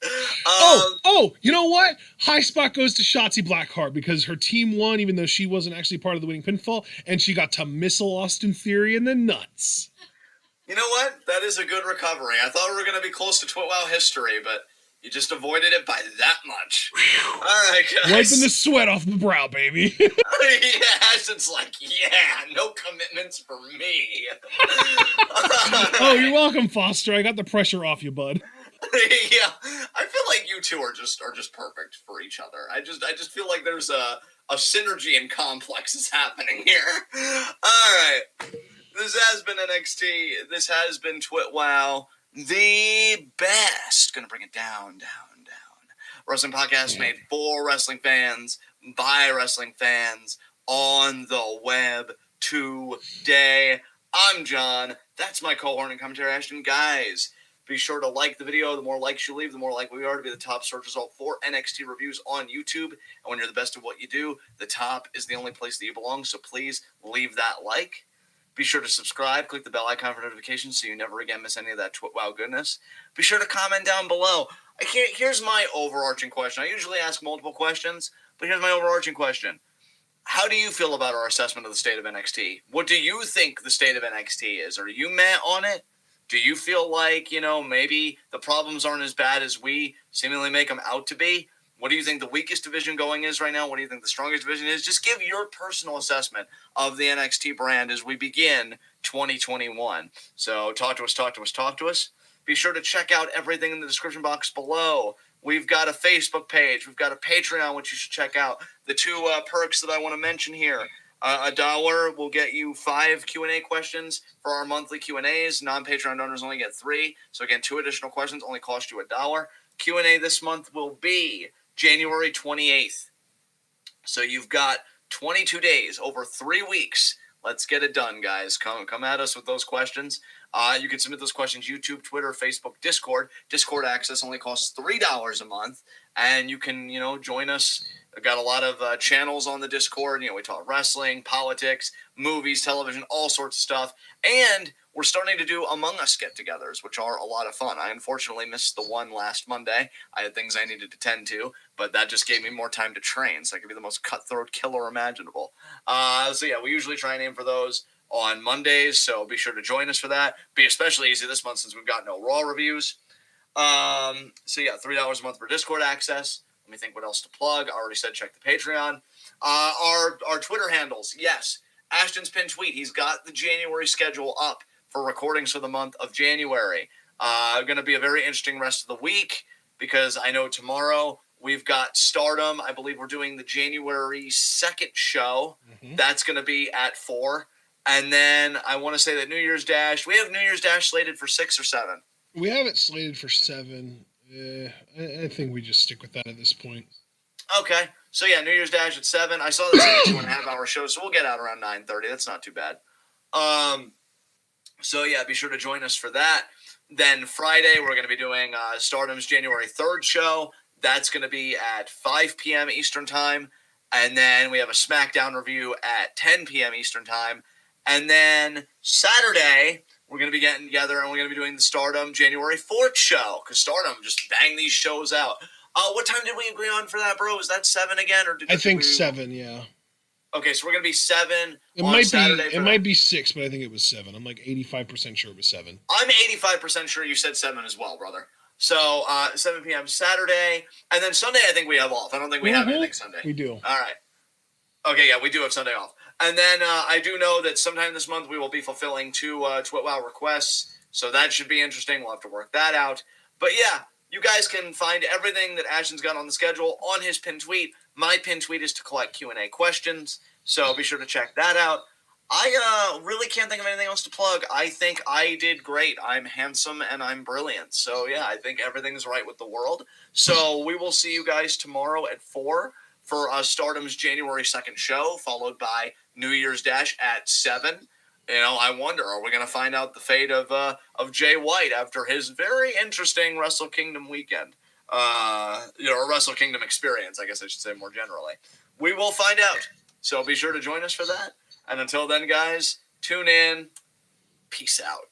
You know what? High spot goes to Shotzi Blackheart because her team won, even though she wasn't actually part of the winning pinfall, and she got to missile Austin Theory in the nuts. You know what? That is a good recovery. I thought we were going to be close to TWitWoW history, but You just avoided it by that much. All right, guys. Wiping the sweat off the brow, baby. Yes, it's like, yeah, no commitments for me. Oh, you're welcome, Foster. I got the pressure off you, bud. Yeah, I feel like you two are just perfect for each other. I just feel like there's a synergy and complexes happening here. All right, this has been NXT. This has been TWitWoW, the best. Gonna bring it down. Wrestling podcast made for wrestling fans by wrestling fans on the web today. I'm John. That's my co-horn and commentary Ashton. Guys, be sure to like the video. The more likes you leave, the more likely we are to be the top search result for NXT reviews on YouTube. And when you're the best at what you do, the top is the only place that you belong. So please leave that like. Be sure to subscribe. Click the bell icon for notifications so you never again miss any of that TWitWoW goodness. Be sure to comment down below. Here's my overarching question. I usually ask multiple questions, but here's my overarching question. How do you feel about our assessment of the state of NXT? What do you think the state of NXT is? Are you mad on it? Do you feel like, maybe the problems aren't as bad as we seemingly make them out to be? What do you think the weakest division going is right now? What do you think the strongest division is? Just give your personal assessment of the NXT brand as we begin 2021. So talk to us. Be sure to check out everything in the description box below. We've got a Facebook page. We've got a Patreon, which you should check out. The two perks that I want to mention here. $1 will get you 5 Q&A questions for our monthly Q&As. Non-Patreon donors only get 3. So again, 2 additional questions only cost you $1. Q&A this month will be January 28th. So you've got 22 days, over 3 weeks. Let's get it done, guys. Come at us with those questions. You can submit those questions YouTube, Twitter, Facebook, Discord. Discord access only costs $3 a month. And you can, join us. I've got a lot of channels on the Discord. We talk wrestling, politics, movies, television, all sorts of stuff. And we're starting to do Among Us get-togethers, which are a lot of fun. I unfortunately missed the one last Monday. I had things I needed to tend to, but that just gave me more time to train, so I could be the most cutthroat killer imaginable. We usually try and aim for those on Mondays, so be sure to join us for that. Be especially easy this month since we've got no Raw reviews. $3 a month for Discord access. Let me think what else to plug. I already said check the Patreon. Our Twitter handles, yes. Ashton's pinned tweet. He's got the January schedule up for recordings for the month of January. Going to be a very interesting rest of the week because I know tomorrow we've got Stardom. I believe we're doing the January 2nd show. Mm-hmm. That's going to be at 4. And then I want to say that New Year's Dash, we have New Year's Dash slated for 6 or 7. We have it slated for 7. I think we just stick with that at this point. Okay. So, yeah, New Year's Dash at 7. I saw this as a 2.5-hour show, so we'll get out around 9:30. That's not too bad. So, yeah, be sure to join us for that. Then Friday, we're going to be doing Stardom's January 3rd show. That's going to be at 5 p.m. Eastern Time. And then we have a SmackDown review at 10 p.m. Eastern Time. And then Saturday, we're going to be getting together and we're going to be doing the Stardom January 4th show because Stardom just bang these shows out. What time did we agree on for that, bro? Is that 7 again? I think 7, yeah. Okay, so we're going to be 7 it on might Saturday. It might be 6, but I think it was 7. I'm like 85% sure it was 7. I'm 85% sure you said 7 as well, brother. So 7 p.m. Saturday. And then Sunday I think we have off. I don't think we have anything Sunday. We do. All right. Okay, yeah, we do have Sunday off. And then I do know that sometime this month we will be fulfilling 2 TWitWoW requests. So that should be interesting. We'll have to work that out. But yeah, you guys can find everything that Ashton's got on the schedule on his pinned tweet. My pinned tweet is to collect Q&A questions. So be sure to check that out. I really can't think of anything else to plug. I think I did great. I'm handsome and I'm brilliant. So yeah, I think everything's right with the world. So we will see you guys tomorrow at 4 for Stardom's January 2nd show, followed by New Year's Dash at 7. I wonder, are we going to find out the fate of Jay White after his very interesting Wrestle Kingdom weekend? Or Wrestle Kingdom experience, I guess I should say more generally. We will find out. So be sure to join us for that. And until then, guys, tune in. Peace out.